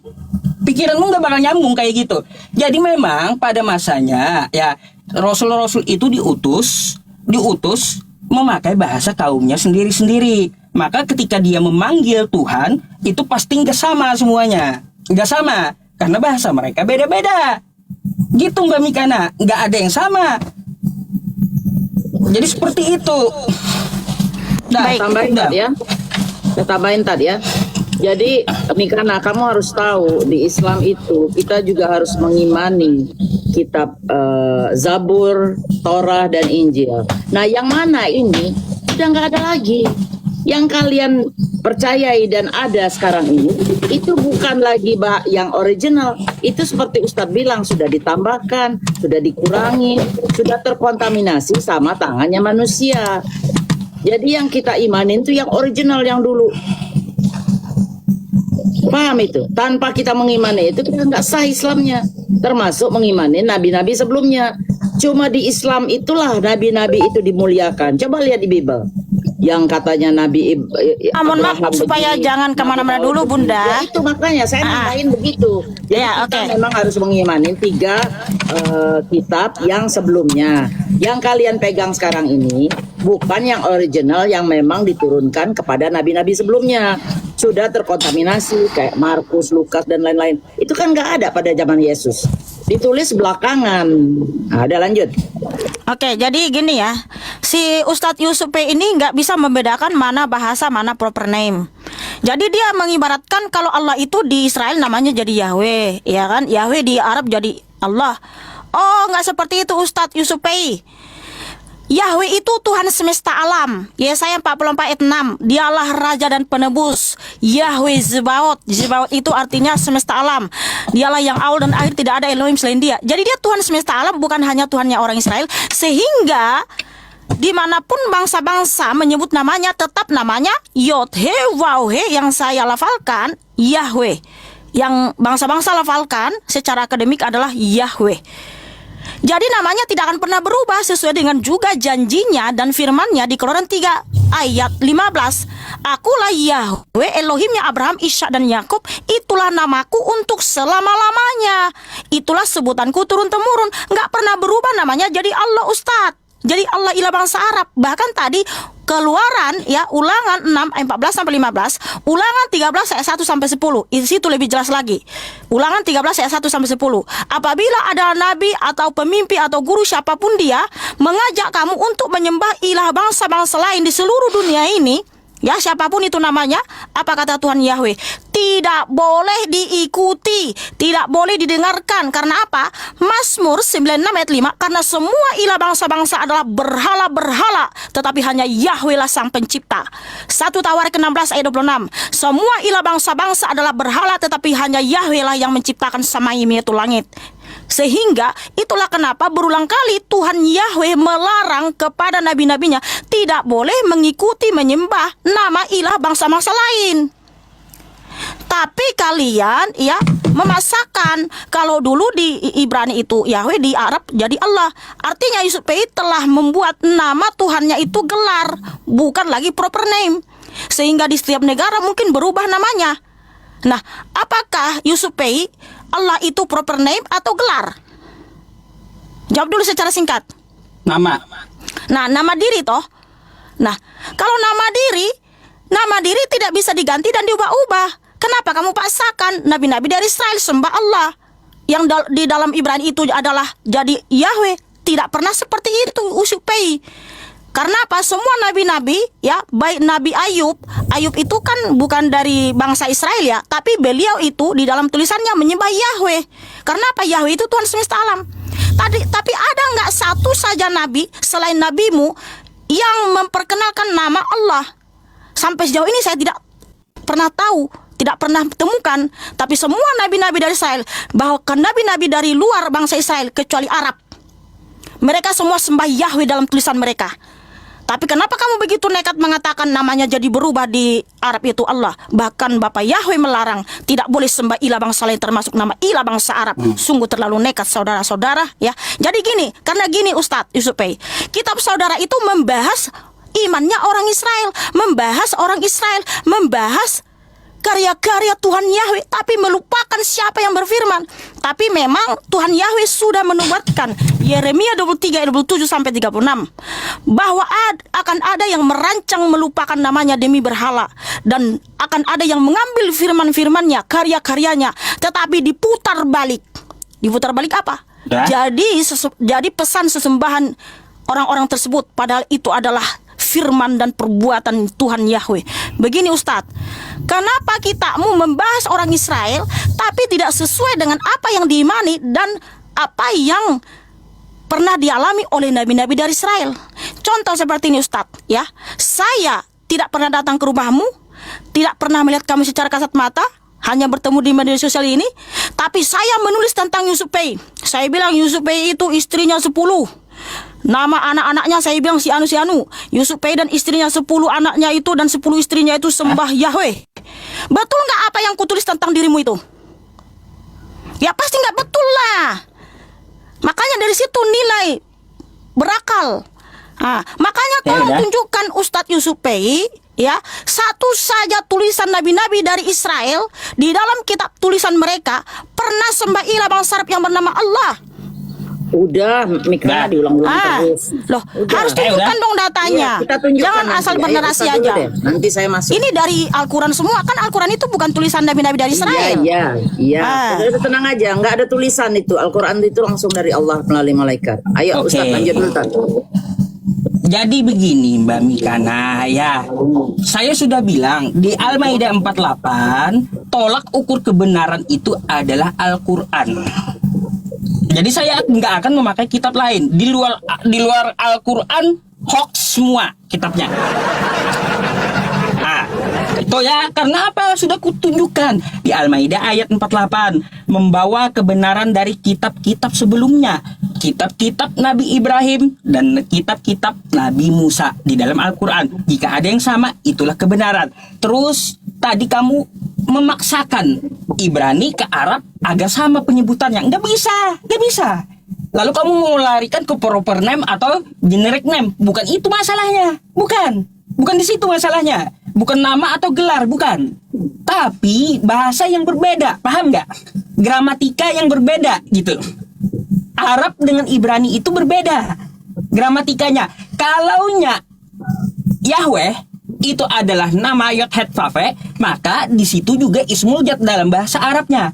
Pikiranmu nggak bakal nyambung kayak gitu. Jadi memang pada masanya ya Rasul-Rasul itu diutus memakai bahasa kaumnya sendiri-sendiri. Maka ketika dia memanggil Tuhan, itu pasti nggak sama semuanya. Nggak sama, karena bahasa mereka beda-beda. Gitu Mbak Mikana, nggak ada yang sama. Jadi seperti itu. Baik, Saya tambahin tadi ya. Jadi Mikana, kamu harus tahu di Islam itu kita juga harus mengimani kitab Zabur, Torah, dan Injil. Nah, yang mana ini udah nggak ada lagi. Yang kalian percayai dan ada sekarang ini itu bukan lagi yang original. Itu seperti Ustadz bilang, sudah ditambahkan, sudah dikurangi, sudah terkontaminasi sama tangannya manusia. Jadi yang kita imanin itu yang original, yang dulu. Paham itu? Tanpa kita mengimani itu kita nggak sah Islamnya. Termasuk mengimani nabi-nabi sebelumnya. Cuma di Islam itulah nabi-nabi itu dimuliakan. Coba lihat di Bible. yang katanya Nabi Mohon maaf Abraham supaya begini, jangan Nabi kemana-mana Daud dulu begini. Bunda. Ya itu makanya saya nambahin begitu. Jadi Ya, kita oke. memang harus mengimani 3 kitab yang sebelumnya. Yang kalian pegang sekarang ini bukan yang original yang memang diturunkan kepada nabi-nabi sebelumnya. Sudah terkontaminasi kayak Markus, Lukas dan lain-lain. Itu kan nggak ada pada zaman Yesus. Ditulis belakangan. Nah, ada lanjut. Oke, jadi gini ya, si Ustadz Yusuf P ini nggak bisa membedakan mana bahasa, mana proper name. Jadi dia mengibaratkan kalau Allah itu di Israel namanya jadi Yahweh, ya kan? Yahweh di Arab jadi Allah. Oh, nggak seperti itu Ustadz Yusuf P. Yahweh itu Tuhan semesta alam. Yesaya 44 ayat 6. Dialah Raja dan Penebus. Yahweh Zebaot. Zebaot itu artinya semesta alam. Dialah yang awal dan akhir, tidak ada Elohim selain dia. Jadi dia Tuhan semesta alam, bukan hanya Tuhannya orang Israel. Sehingga dimanapun bangsa-bangsa menyebut namanya, tetap namanya Yod-He Waw-He yang saya lafalkan Yahweh. Yang bangsa-bangsa lafalkan secara akademik adalah Yahweh. Jadi namanya tidak akan pernah berubah sesuai dengan juga janjinya dan firmannya di Keluaran 3 ayat 15. Akulah Yahweh Elohimnya Abraham, Ishak dan Yakub. Itulah namaku untuk selama-lamanya. Itulah sebutanku turun-temurun. Nggak pernah berubah namanya jadi Allah Ustadz. Jadi Allah ilah bangsa Arab. Bahkan tadi Keluaran ya, Ulangan 6 ayat 14 sampai 15, Ulangan 13 ayat 1 sampai 10. Di situ lebih jelas lagi. Ulangan 13 ayat 1 sampai 10. Apabila ada nabi atau pemimpi atau guru siapapun dia mengajak kamu untuk menyembah ilah bangsa-bangsa lain di seluruh dunia ini, ya siapapun itu namanya, apa kata Tuhan Yahweh? Tidak boleh diikuti, tidak boleh didengarkan. Karena apa? Mazmur 96 ayat 5, karena semua ilah bangsa-bangsa adalah berhala-berhala, tetapi hanya Yahweh lah sang pencipta. 1 Tawarik 16 ayat 26, semua ilah bangsa-bangsa adalah berhala, tetapi hanya Yahweh lah yang menciptakan samai yaitu langit. Sehingga itulah kenapa berulang kali Tuhan Yahweh melarang kepada nabi-nabinya tidak boleh mengikuti menyembah nama ilah bangsa-bangsa lain. Tapi kalian ya memaksakan. Kalau dulu di Ibrani itu Yahweh, di Arab jadi Allah. Artinya Yusuf P telah membuat nama Tuhannya itu gelar, bukan lagi proper name. Sehingga di setiap negara mungkin berubah namanya. Nah, apakah Yusuf P Allah itu proper name atau gelar? Jawab dulu secara singkat. Nama. Nah, nama diri toh. Nah, kalau nama diri tidak bisa diganti dan diubah-ubah. Kenapa kamu paksakan nabi-nabi dari Israel sembah Allah? Yang di dalam Ibrani itu adalah jadi Yahweh. Tidak pernah seperti itu Yusuf P. Karena apa? Semua nabi-nabi ya, baik Nabi Ayub itu kan bukan dari bangsa Israel ya, tapi beliau itu di dalam tulisannya menyembah Yahweh. Karena apa? Yahweh itu Tuhan semesta alam. Tapi ada nggak satu saja nabi selain nabimu yang memperkenalkan nama Allah? Sampai sejauh ini saya tidak pernah tahu, tidak pernah temukan. Tapi semua nabi-nabi dari Israel, bahkan nabi-nabi dari luar bangsa Israel kecuali Arab, mereka semua sembah Yahweh dalam tulisan mereka. Tapi kenapa kamu begitu nekat mengatakan namanya jadi berubah di Arab itu Allah? Bahkan Bapak Yahweh melarang tidak boleh sembah ilah bangsa lain termasuk nama ilah bangsa Arab. Sungguh terlalu nekat saudara-saudara ya. Jadi gini, karena gini Ustadz Yusuf P, kitab saudara itu membahas imannya orang Israel, membahas karya-karya Tuhan Yahweh, tapi melupakan siapa yang berfirman. Tapi memang Tuhan Yahweh sudah menubuatkan Yeremia 23 ayat 27 sampai 36 bahwa akan ada yang merancang melupakan namanya demi berhala, dan akan ada yang mengambil firman-firmannya, karya-karyanya, tetapi diputar balik. Diputar balik apa? Jadi pesan sesembahan orang-orang tersebut, padahal itu adalah firman dan perbuatan Tuhan Yahweh. Begini Ustadz, kenapa kita mau membahas orang Israel tapi tidak sesuai dengan apa yang diimani dan apa yang pernah dialami oleh nabi-nabi dari Israel? Contoh seperti ini Ustadz ya. Saya tidak pernah datang ke rumahmu, tidak pernah melihat kamu secara kasat mata, hanya bertemu di media sosial ini. Tapi saya menulis tentang Yusuf P. Saya bilang Yusuf P itu istrinya 10. Nama anak-anaknya saya bilang si Anu. Yusuf P dan istrinya 10 anaknya itu dan 10 istrinya itu sembah Yahweh. Betul nggak apa yang kutulis tentang dirimu itu? Ya pasti nggak betul lah. Makanya dari situ nilai berakal Makanya Ya tolong udah. tunjukkan Ustadz Yusuf Pei, ya, satu saja tulisan nabi-nabi dari Israel di dalam kitab tulisan mereka pernah sembah ilah bangsa Arab yang bernama Allah. Udah, Mikra Nah. diulang-ulang terus. Loh, Udah. harus tunjukkan udah. dong datanya. Iya, kita tunjukkan Jangan nanti. asal Ayo, bernarasi Ustaz dulu aja. deh. Nanti saya masuk. Ini dari Al-Quran semua, kan Al-Quran itu bukan tulisan nabi-nabi dari Israel. Iya. Udah, tenang aja, nggak ada tulisan itu. Al-Quran itu langsung dari Allah melalui malaikat. Ayo, Oke. Ustaz lanjut dulu, Tan. Jadi begini Mbak Mikana ya, saya sudah bilang di Al-Maidah 48 tolak ukur kebenaran itu adalah Al-Quran. Jadi saya nggak akan memakai kitab lain di luar Al-Quran, hoax semua kitabnya. Itu ya, karena apa? Sudah kutunjukkan di Al-Maidah ayat 48 membawa kebenaran dari kitab-kitab sebelumnya, kitab-kitab Nabi Ibrahim dan kitab-kitab Nabi Musa di dalam Al-Quran. Jika ada yang sama, itulah kebenaran. Terus tadi kamu memaksakan Ibrani ke Arab agar sama penyebutannya. Nggak bisa. Lalu kamu mau larikan ke proper name atau generic name. Bukan itu masalahnya. Bukan di situ masalahnya. Bukan nama atau gelar, bukan. Tapi bahasa yang berbeda, paham nggak? Gramatika yang berbeda gitu. Arab dengan Ibrani itu berbeda gramatikanya. Kalaunya Yahweh itu adalah nama Yod Het Vav, maka di situ juga Ismul Jat dalam bahasa Arabnya.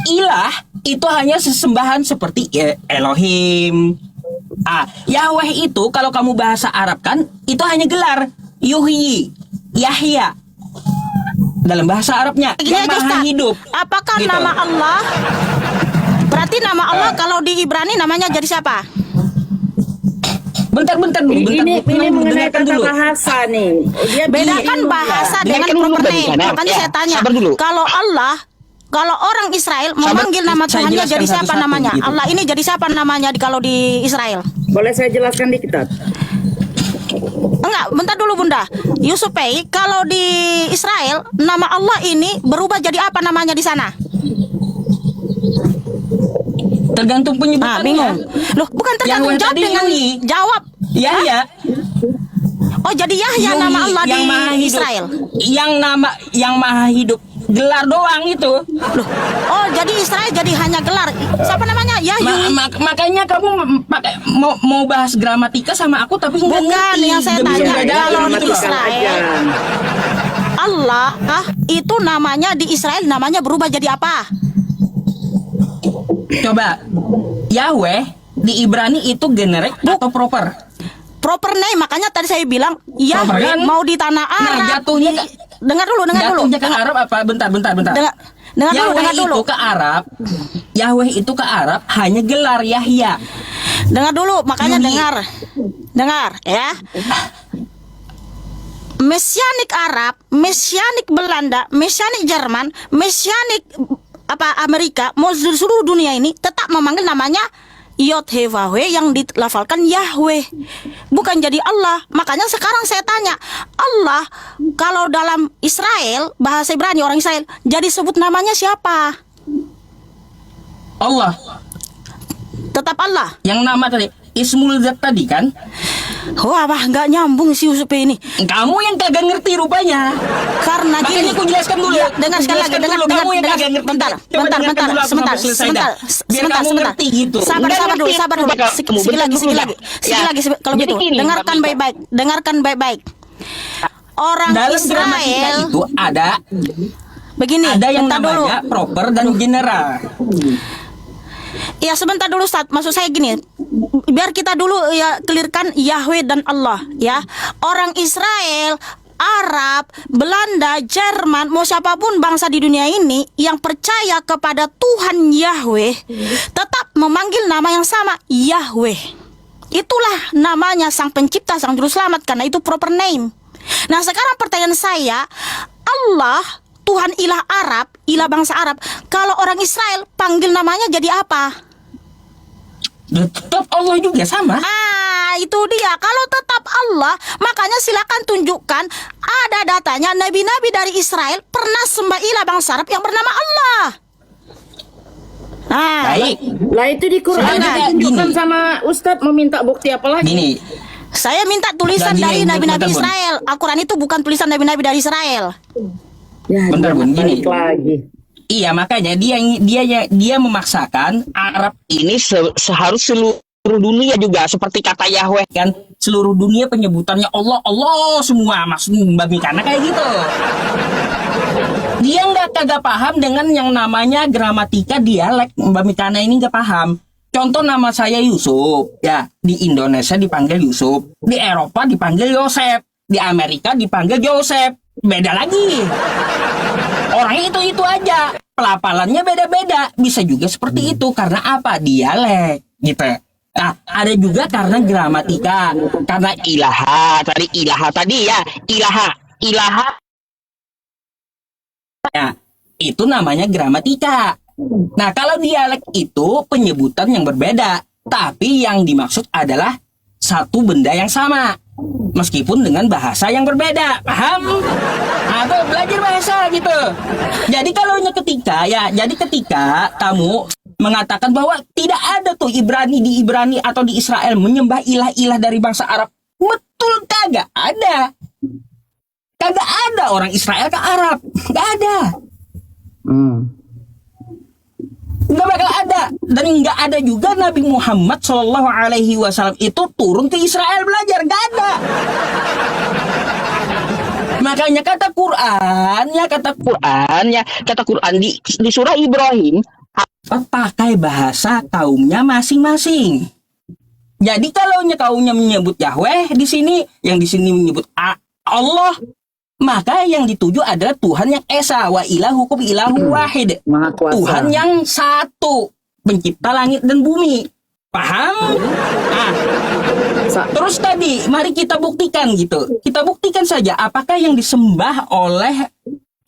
Ilah itu hanya sesembahan seperti Elohim. Yahweh itu kalau kamu bahasa Arab kan itu hanya gelar Yuhyi, Yahya dalam bahasa Arabnya. Gini Yang aja, maha Ustaz. hidup. Apakah Gitu. nama Allah, berarti nama Allah kalau di Ibrani namanya jadi siapa? Bentar dulu. Ini mengenai dengarkan tata dulu. bahasa nih. Dia Bedakan bingung, bahasa ya. dengan Dengarkan dulu, proper Mbak name. Dikana. Makanya Ya, saya tanya, sabar dulu. kalau orang Israel memanggil nama saya Tuhannya jelaskan jadi siapa satu-satu namanya? gitu. Allah ini jadi siapa namanya kalau di Israel? Boleh saya jelaskan dikit, Tat? Enggak, bentar dulu Bunda. Yusuf Pei, kalau di Israel nama Allah ini berubah jadi apa namanya di sana? Tergantung penyebutannya. Bingung. Loh, bukan tergantung, Yang jawab tadi dengan Yuni. jawab. Yahya. Oh, jadi Yahya Yuhi, nama Allah yang di maha hidup. Israel. Yang maha hidup. Gelar doang itu. Loh, oh jadi Israel jadi hanya gelar. Siapa namanya? Yahyu. Makanya kamu mau bahas gramatika sama aku tapi nggak Bukan, ngerti. yang saya Demi tanya, perbedaan kalau gitu di loh. Israel. Allah itu namanya di Israel namanya berubah jadi apa? Coba Yahweh di Ibrani itu generik atau proper? Proper name, makanya tadi saya bilang Proper Yahweh kan? mau di tanah Nah, Arab. jatuhnya dengar dulu. Jatuhnya ke Arab apa? Bentar. Dengar Yahweh dulu. itu ke Arab. Yahweh itu ke Arab hanya gelar Yahya. Dengar dulu, makanya Yuni. dengar ya. Mesianik Arab, Mesianik Belanda, Mesianik Jerman, Mesianik Amerika, mau seluruh dunia ini tetap memanggil namanya Yod-Heh-Vah-Weh yang dilafalkan Yahweh, bukan jadi Allah. Makanya sekarang saya tanya, Allah kalau dalam Israel, bahasa Ibrani orang Israel, jadi sebut namanya siapa? Allah. Tetap Allah. Yang nama tadi Ismul Zat tadi kan? Wah, nggak nyambung si Yusuf ini. Kamu yang kagak ngerti rupanya. Karena Makanya gini, aku jelaskan dulu. ya, dengar sekali lagi, Jelaskan dengar, dulu. Kamu yang dengar, kagak ngerti. bentar, Coba dengarkan dulu aku sampai selesai dah. Biar kamu ngerti gitu. Sabar dulu. Kamu Sedikit lagi. Kalau Jadi gitu, gini, dengarkan Mbak baik-baik. Dengarkan baik-baik. Orang Dalam gramatika Israel itu begini, ada yang bentar dulu. namanya proper dan general. Ya sebentar dulu Ustaz, maksud saya gini, biar kita dulu ya clearkan Yahweh dan Allah ya. Orang Israel, Arab, Belanda, Jerman, mau siapapun bangsa di dunia ini yang percaya kepada Tuhan Yahweh tetap memanggil nama yang sama, Yahweh. Itulah namanya Sang Pencipta, Sang Juru Selamat, karena itu proper name. Nah sekarang pertanyaan saya, Allah Tuhan ilah Arab, ilah bangsa Arab, kalau orang Israel panggil namanya jadi apa? Tetap Allah juga sama. Itu dia. Kalau tetap Allah, makanya silakan tunjukkan ada datanya nabi-nabi dari Israel pernah sembah ilah bangsa Arab yang bernama Allah. Baik. Lah itu di Quran Sebenarnya tunjukkan gini. sama Ustadz, meminta bukti apa lagi? Gini, Saya minta tulisan Dan dari gini, nabi-nabi bentar, Bun. Israel. Al-Quran itu bukan tulisan nabi-nabi dari Israel. Ya, Bentar, Bun, gini. balik lagi. Iya, makanya dia memaksakan Arab ini seharus seluruh dunia juga seperti kata Yahweh kan, seluruh dunia penyebutannya Allah Allah semua, maksud Mbak Mikana kayak gitu. Dia kagak paham dengan yang namanya gramatika dialek. Mbak Mikana ini nggak paham. Contoh, nama saya Yusuf, ya di Indonesia dipanggil Yusuf, di Eropa dipanggil Yosef, di Amerika dipanggil Joseph, beda lagi. Orangnya itu aja, pelafalannya beda-beda, bisa juga seperti itu karena apa? Dialek, gitu. Nah, ada juga karena gramatika, karena ilaha tadi ya, ilaha, ya itu namanya gramatika. Nah, kalau dialek itu penyebutan yang berbeda, tapi yang dimaksud adalah satu benda yang sama, meskipun dengan bahasa yang berbeda. Paham? Atau belajar bahasa gitu. Jadi ketika kamu mengatakan bahwa tidak ada tuh di Ibrani atau di Israel menyembah ilah-ilah dari bangsa Arab, betul kagak ada. Kagak ada orang Israel ke Arab, nggak ada. Nggak bakal ada, dan nggak ada juga Nabi Muhammad SAW itu turun ke Israel belajar, nggak ada. Makanya kata Quran di surah Ibrahim pakai bahasa kaumnya masing-masing. Jadi kalau kaumnya menyebut Yahweh di sini, yang di sini menyebut Allah, maka yang dituju adalah Tuhan yang esa, wa ilahukum ilahu wahid, Maha Kuasa. Tuhan yang satu, pencipta langit dan bumi. Paham? Nah, terus tadi mari kita buktikan gitu. Kita buktikan saja apakah yang disembah oleh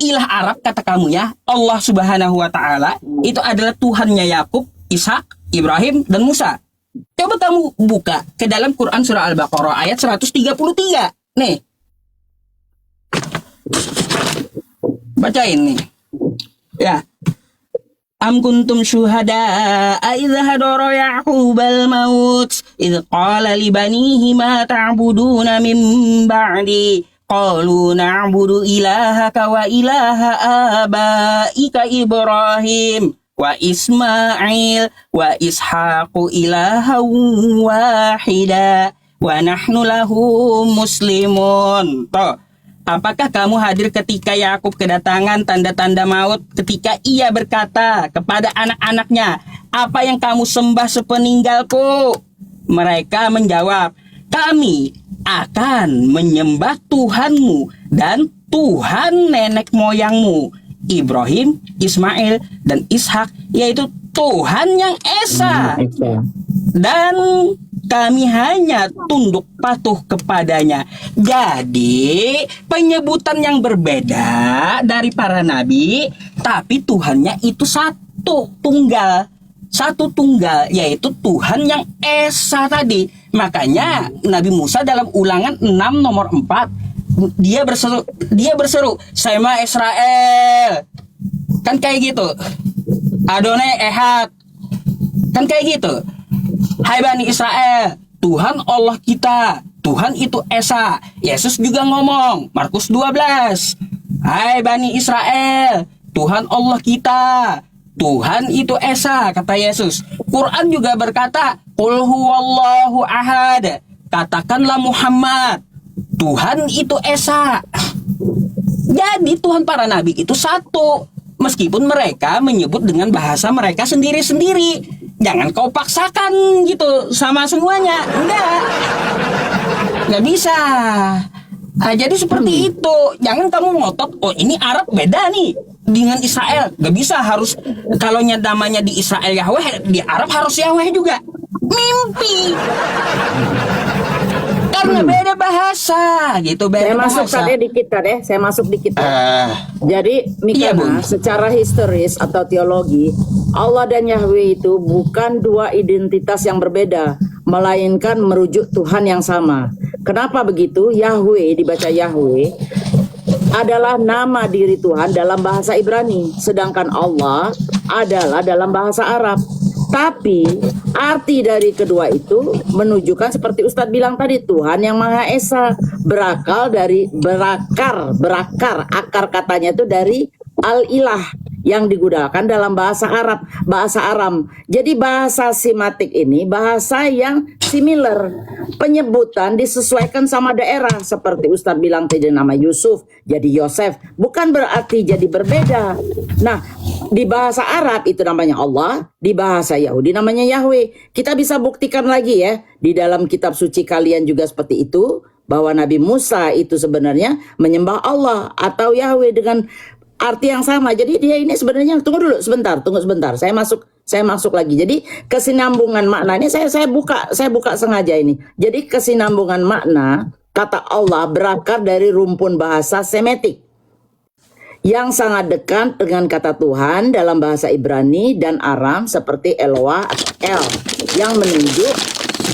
ilah Arab, kata kamu ya, Allah Subhanahu wa taala itu adalah Tuhannya Yakub, Ishak, Ibrahim dan Musa. Coba kamu buka ke dalam Quran surah Al-Baqarah ayat 133. Nih. Bacain nih. Ya. Am kuntum syuhada idza hadara ya'qubal maut idz qala li banihi ma ta'buduna min ba'di qalu na'budu ilahaka wa ilaha abaika Ibrahim wa Ismail wa Ishaqu ilahan wahida wa nahnu lahu muslimun. Toh, apakah kamu hadir ketika Yakub kedatangan tanda-tanda maut, ketika ia berkata kepada anak-anaknya, apa yang kamu sembah sepeninggalku? Mereka menjawab, kami akan menyembah Tuhanmu dan Tuhan nenek moyangmu, Ibrahim, Ismail, dan Ishak, yaitu Tuhan yang esa. Dan kami hanya tunduk patuh kepadanya. Jadi penyebutan yang berbeda dari para nabi, tapi Tuhannya itu satu tunggal, yaitu Tuhan yang esa tadi. Makanya Nabi Musa dalam Ulangan 6 nomor 4 dia berseru, Sema Israel, kan kayak gitu. Adonai Ehad, kan kayak gitu. Hai Bani Israel, Tuhan Allah kita, Tuhan itu esa. Yesus juga ngomong, Markus 12. Hai Bani Israel, Tuhan Allah kita, Tuhan itu esa, kata Yesus. Quran juga berkata, Qul huwallahu ahad, katakanlah Muhammad, Tuhan itu esa. Jadi Tuhan para nabi itu satu, meskipun mereka menyebut dengan bahasa mereka sendiri-sendiri. Jangan kau paksakan gitu sama semuanya. Nggak bisa. Nah, jadi seperti itu. Jangan kamu ngotot, oh ini Arab beda nih dengan Israel. Nggak bisa, harus kalau namanya di Israel Yahweh, di Arab harus Yahweh juga. Mimpi. Karena beda bahasa gitu, beda bahasa. Saya masuk dikit. Jadi Iya, Mikana, Bun. secara historis atau teologi, Allah dan Yahweh itu bukan dua identitas yang berbeda, melainkan merujuk Tuhan yang sama. Kenapa begitu? Yahweh dibaca Yahweh adalah nama diri Tuhan dalam bahasa Ibrani, sedangkan Allah adalah dalam bahasa Arab. Tapi Arti dari kedua itu menunjukkan seperti Ustadz bilang tadi, Tuhan yang Maha Esa, berakar, akar katanya itu dari al-ilah yang digunakan dalam bahasa Arab, bahasa Aram. Jadi bahasa simatik ini bahasa yang similar, penyebutan disesuaikan sama daerah, seperti Ustadz bilang tadi nama Yusuf jadi Yosef, bukan berarti jadi berbeda. Nah, di bahasa Arab itu namanya Allah, di bahasa Yahudi namanya Yahweh. Kita bisa buktikan lagi ya, di dalam kitab suci kalian juga seperti itu, bahwa Nabi Musa itu sebenarnya menyembah Allah atau Yahweh dengan arti yang sama. Jadi dia ini sebenarnya, tunggu sebentar. Saya masuk lagi. Jadi kesinambungan makna ini saya buka sengaja ini. Jadi kesinambungan makna kata Allah berakar dari rumpun bahasa Semitik yang sangat dekat dengan kata Tuhan dalam bahasa Ibrani dan Aram seperti Eloah atau El, yang menunjuk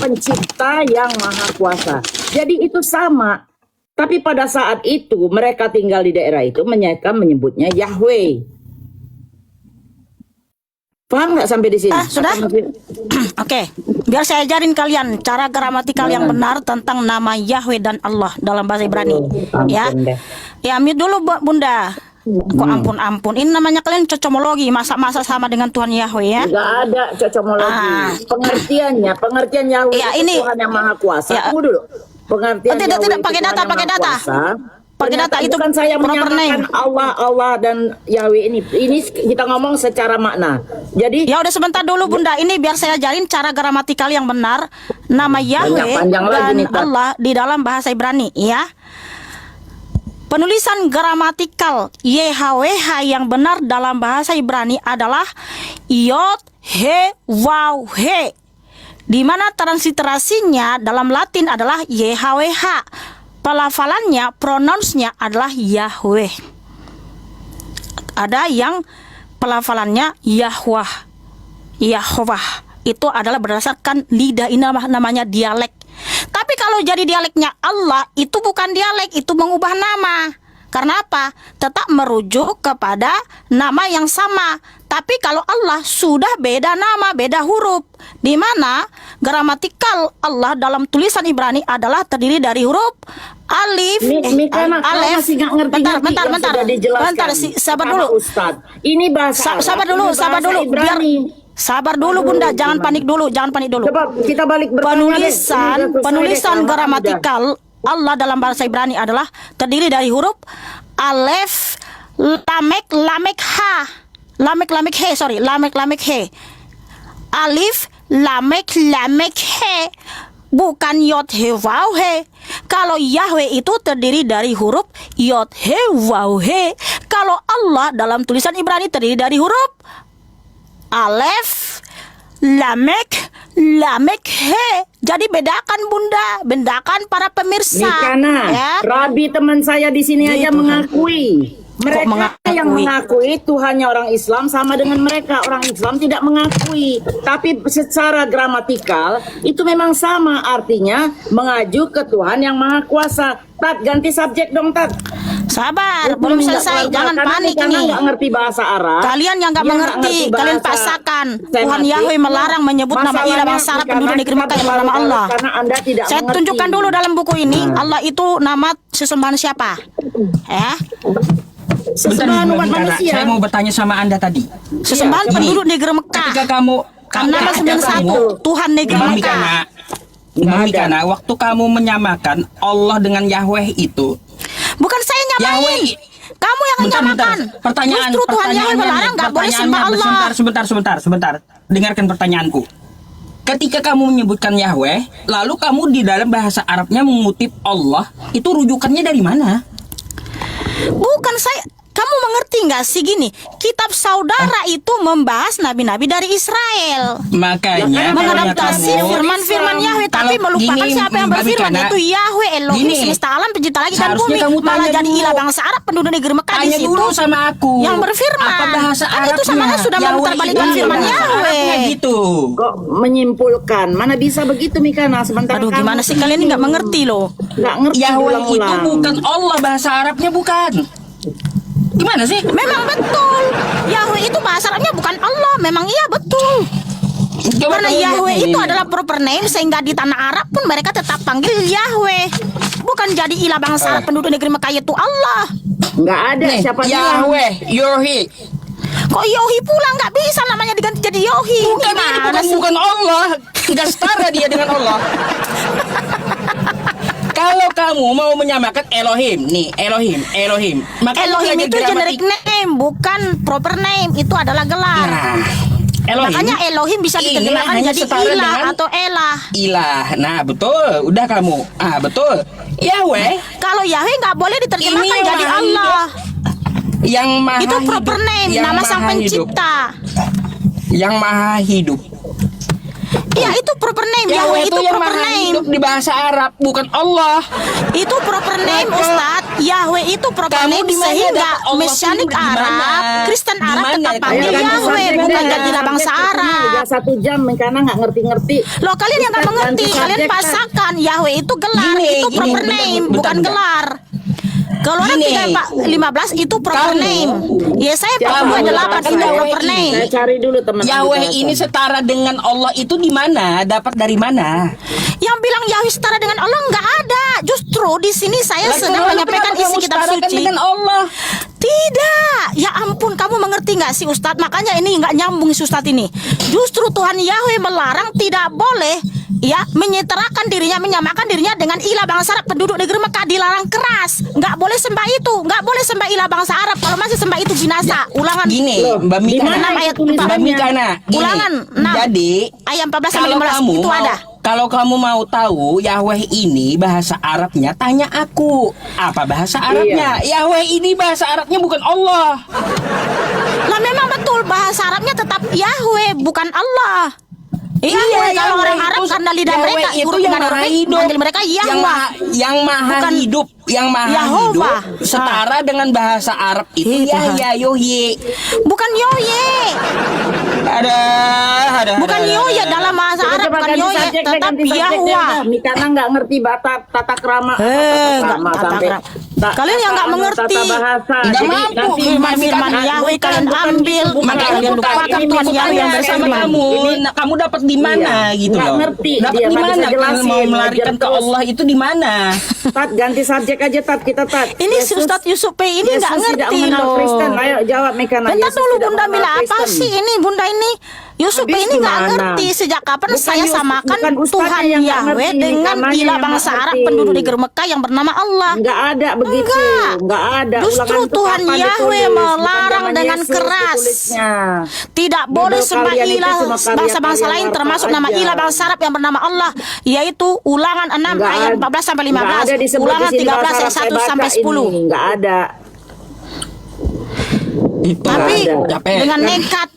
pencipta yang maha kuasa. Jadi itu sama. Tapi pada saat itu mereka tinggal di daerah itu menyebutnya Yahweh. Paham nggak sampai di sini? Sudah? Oke, biar saya ajarin kalian cara gramatikal yang benar tentang nama Yahweh dan Allah dalam bahasa Ibrani. Ya, mute dulu Bunda. Kok ampun. Ini namanya kalian cocomologi, masa sama dengan Tuhan Yahweh ya? Enggak ada cocomologi. Pengertian Yahweh ya, itu ini Tuhan yang maha kuasa. Tunggu dulu. Pengertian tidak pakai data. Pakai data itu kan saya menyamakan Allah dan Yahweh ini. Ini kita ngomong secara makna. Jadi ya udah sebentar dulu Bunda. Ini biar saya ajarin cara gramatikal yang benar nama Yahweh dan Allah di dalam bahasa Ibrani ya. Penulisan gramatikal YHWH yang benar dalam bahasa Ibrani adalah Yod He Waw He, di mana transliterasinya dalam Latin adalah YHWH. Pelafalannya, pronounsnya adalah Yahweh. Ada yang pelafalannya Yahwah. Itu adalah berdasarkan lidah, ini namanya dialek. Tapi kalau jadi dialeknya Allah, itu bukan dialek, itu mengubah nama. Karena apa? Tetap merujuk kepada nama yang sama. Tapi kalau Allah sudah beda nama, beda huruf. Di mana gramatikal Allah dalam tulisan Ibrani adalah terdiri dari huruf alif, alif. Bentar, sabar dulu. Ini bahasa sabar dulu. Sabar dulu Bunda, jangan panik dulu. Coba kita balik penulisan gramatikal Allah dalam bahasa Ibrani adalah terdiri dari huruf alif, lamek he. Alif, lamek he. Bukan yod he waw he. Kalau Yahweh itu terdiri dari huruf yod he waw he. Kalau Allah dalam tulisan Ibrani terdiri dari huruf alef, lamek he. Jadi bedakan Bunda, bedakan para pemirsa. Ya. Rabi teman saya di sini aja mengakui. Mereka yang mengakui Tuhannya orang Islam sama dengan mereka. Orang Islam tidak mengakui. Tapi secara gramatikal itu memang sama, artinya mengacu ke Tuhan yang Maha Kuasa. Tat, ganti subjek dong Tat. Sabar, belum selesai, jangan panik ini. Nggak ngerti bahasa Arab. Kalian yang nggak mengerti, kalian paksakan. Tuhan Yahweh melarang menyebut nama ilah bangsa Arab penduduk negeri Mekah yang nama Allah. Saya tunjukkan dulu dalam buku ini, Allah itu nama sesembahan siapa? Ya. Sesembahan umat manusia. Saya mau bertanya sama Anda tadi. Sesembahan penduduk negeri Mekah. Ketika kamu nama 91 Tuhan negeri Mekah. Karena waktu kamu menyamakan Allah dengan Yahweh itu, bukan saya nyamain. Kamu yang menyamakan. Pertanyaan. Justru Tuhan Yahweh melarang nggak boleh sembah Allah. Sebentar. Dengarkan pertanyaanku. Ketika kamu menyebutkan Yahweh, lalu kamu di dalam bahasa Arabnya mengutip Allah, itu rujukannya dari mana? Bukan saya. Kamu mengerti nggak sih gini? Kitab saudara itu membahas nabi-nabi dari Israel. Makanya mengadaptasi firman-firman Yahweh, tapi melupakan siapa yang berfirman, yaitu Yahweh Elohim semesta alam pencipta langit dan bumi. Malah jadi ilah bangsa Arab penduduk negeri Mekah di situ. Dulu sama aku. Yang berfirman. Apa bahasa Arabnya? Itu sama sudah memutarbalikkan firman Yahweh. Gitu. Kok menyimpulkan? Mana bisa begitu Mikana? Sementara aduh, gimana sih kalian ini nggak mengerti loh? Nggak ngerti. Yahweh itu bukan Allah, bahasa Arabnya bukan. Gimana sih? Memang betul. Yahweh itu bahasa Arabnya bukan Allah. Memang iya betul. Coba Karena kamu lihat Yahweh ini. itu adalah proper name, sehingga di tanah Arab pun mereka tetap panggil Yahweh. Bukan jadi ilah bangsa Arab penduduk negeri Mekah itu Allah. Nggak ada Nih, siapa bilang. Yahweh, Yohi. Kok Yohi pula nggak bisa namanya diganti jadi Yohi? Bukan ini, Gimana sih? bukan Allah. Tidak setara dia dengan Allah. Kalau kamu mau menyamakan Elohim, nih Elohim. Maka Elohim belajar itu generic gramatik. name, bukan proper name. Itu adalah gelar. Nah, Elohim. Makanya Elohim bisa ini diterjemahkan hanya jadi setara ilah dengan atau elah. ilah. Nah, betul. Udah kamu. Ah, betul. Yahweh Kalau Yahweh nggak boleh diterjemahkan Ini yang jadi maha Allah. yang maha Itu hidup, proper name, yang nama sang maha hidup, pencipta. yang maha hidup. Iya, itu proper name. Yahweh Yahweh itu itu yang proper maha name. hidup di bahasa Arab, bukan Allah. Itu proper name, Maka- Ustadz. Yahweh itu proper Kamu name di mana sehingga dapat Allah Mesianik itu di mana? Arab, Kristen Di Arab mana tetap itu? panggil Ayo, ganti Yahweh, subjek bukan aja. jadi ilah bangsa Subjek Arab. udah 1 jam karena nggak ngerti-ngerti. Loh, kalian yang nggak Ustadz, mengerti, ganti kalian subjek, pasakan Yahweh itu gelar, Gini, itu gini, proper bentar, name, bentar, bukan bentar. gelar. Keluaran Gini. 3:15 itu proper Kamu- name. Ya saya Siapa 48 mengatakan itu Yahweh proper ini? name. Saya cari dulu teman. Yahweh ini setara dengan Allah itu di mana? Dapat dari mana? Yang bilang Yahweh setara dengan Allah nggak ada. Justru di sini saya Lah, sedang kenapa menyampaikan kamu isi kitab setarakan suci. dengan Allah. Tidak, ya ampun, kamu mengerti nggak sih Ustadz? Makanya ini nggak nyambung si Ustadz ini. Justru Tuhan Yahweh melarang, tidak boleh ya menyetarakan dirinya, menyamakan dirinya dengan ilah bangsa Arab penduduk negeri Mekah. Dilarang keras, nggak boleh sembah itu, nggak boleh sembah ilah bangsa Arab. Kalau masih sembah itu binasa. Ulangan Gini, Loh, Mbak di Mika. mana ayat itu tulisannya? Mbak Mikana, gini. Ulangan 6. Jadi ayat 14 sampai kalau 15 kamu itu mau, ada. kalau kamu mau tahu Yahweh ini bahasa Arabnya, tanya aku. Apa bahasa Arabnya? Yahweh ini bahasa Arabnya bukan Allah. Lah memang betul bahasa Arabnya tetap Yahweh, bukan Allah. Iya, Yahweh kalau orang Arab itu- karena lidah Yahweh mereka, itu huruf yang lidah maha mereka, hidup. manggil mereka Yahweh. Yang maha Bukan hidup, yang maha Yahovah. hidup setara dengan bahasa Arab itu Ih, Tuhan. Yahya Yohye. Bukan Yoye. Ada. Bukan Yoye dalam bahasa Coba, Arab, coba bukan ganti Yoye, subjek deh, tetap ganti subjek deh, Yahweh. udah. Mikana nggak ngerti tata krama. Nggak, Krama tata sampai krama. Kalian yang nggak mengerti. Tata bahasa. Nggak Jadi mampu. nanti Firman-firman bukan- Yahweh bukan- kalian bukan- ambil, bukan- maka bukan- kalian bukan- lupakan ini Tuhan bukan Yahweh yang saya sama berfirman. kamu. Ini- Nah, kamu dapat di mana Iya. gitu Nggak loh? ngerti Dapat dia, di nggak mana? bisa jelasin, Mau melarikan ngajar ke terus. Allah itu di mana? Tat, ganti subjek aja Tat, kita Tat. Ini si Ustadz Yusuf P ini Yesus nggak tidak ngerti mengenal loh. Kristen. Ayo jawab Mikana. Bentar Yesus dulu tidak Bunda mengenal Mila, apa Kristen. sih ini Bunda ini? Yusuf Habis ini nggak gimana? ngerti sejak kapan Bukan saya Yusuf, samakan bukan Ustadznya Tuhan yang nggak Yahweh ngerti, dengan Mikananya ilah yang bangsa nggak Arab ngerti. penduduk negeri Mekah yang bernama Allah. Enggak ada begitu. Enggak. Enggak ada. Justru Ulangan itu Tuhan kapan Yahweh ditulis? Bukan melarang zaman dengan Yesus keras. ditulisnya. Tidak boleh Bible sembah kalian itu ilah cuma karya-karya bangsa-bangsa lain warta termasuk nama aja. ilah bangsa Arab yang bernama Allah, yaitu Ulangan 6 Enggak ayat ada. 14 sampai Enggak 15. ada disebut Ulangan di sini 13 bahasa ayat Arab, saya 1 sampai baca 10. Ini. Enggak ada. Itu Tapi capek. dengan nekat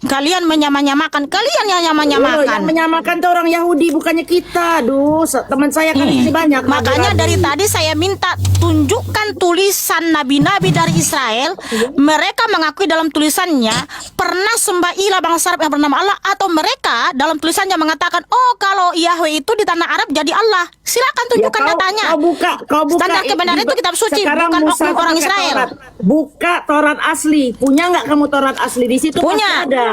kalian menyamakan, kalian yang Loh, yang nyamakan. menyamakan tuh orang Yahudi bukannya kita. Duh, teman saya kan di sini banyak. Makanya rabi-rabi. dari tadi saya minta tunjukkan tulisan nabi-nabi dari Israel. Mereka mengakui dalam tulisannya pernah sembah ilah bangsa Arab yang bernama Allah, atau mereka dalam tulisannya mengatakan, oh kalau Yahweh itu di tanah Arab jadi Allah. Silakan Ya, tunjukkan datanya. Kau buka. Standar kebenaran itu kitab suci, Sekarang bukan Musa oknum orang pakai Israel. Taurat. Buka Taurat asli. Punya nggak kamu Taurat asli di situ? Punya. Pasti ada.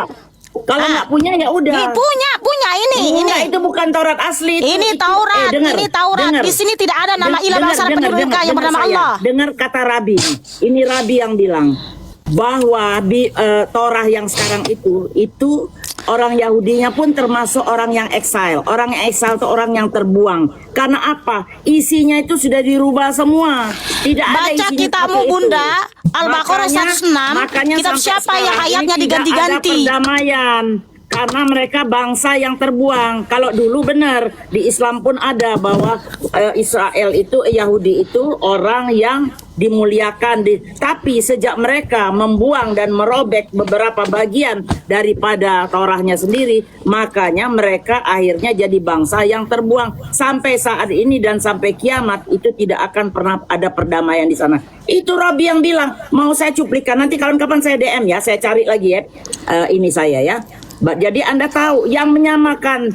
Kalau nggak punya ya udah. Punya ini. Enggak, itu bukan Taurat asli. Ini Taurat, ini Taurat. Di sini tidak ada nama ilah bangsa Arab penduduk Mekah yang bernama Allah. Dengar kata Rabi. Ini Rabi yang bilang bahwa Torah yang sekarang itu orang Yahudinya pun termasuk orang yang exile. Orang yang exile itu orang yang terbuang. Karena apa? Isinya itu sudah dirubah semua. Tidak ada Baca isinya kitabmu seperti itu. Bunda, Al-Baqarah 106. Makanya Kitab sampai siapa yang sekarang ayatnya ini tidak diganti-ganti? ada perdamaian. Karena mereka bangsa yang terbuang. Kalau dulu benar di Islam pun ada bahwa Israel itu, Yahudi itu orang yang dimuliakan. Tapi sejak mereka membuang dan merobek beberapa bagian daripada Torahnya sendiri, makanya mereka akhirnya jadi bangsa yang terbuang. Sampai saat ini dan sampai kiamat itu tidak akan pernah ada perdamaian di sana. Itu Rabi yang bilang. Mau saya cuplikan nanti kapan-kapan saya DM ya, saya cari lagi ya. Ini saya ya. Jadi Anda tahu yang menyamakan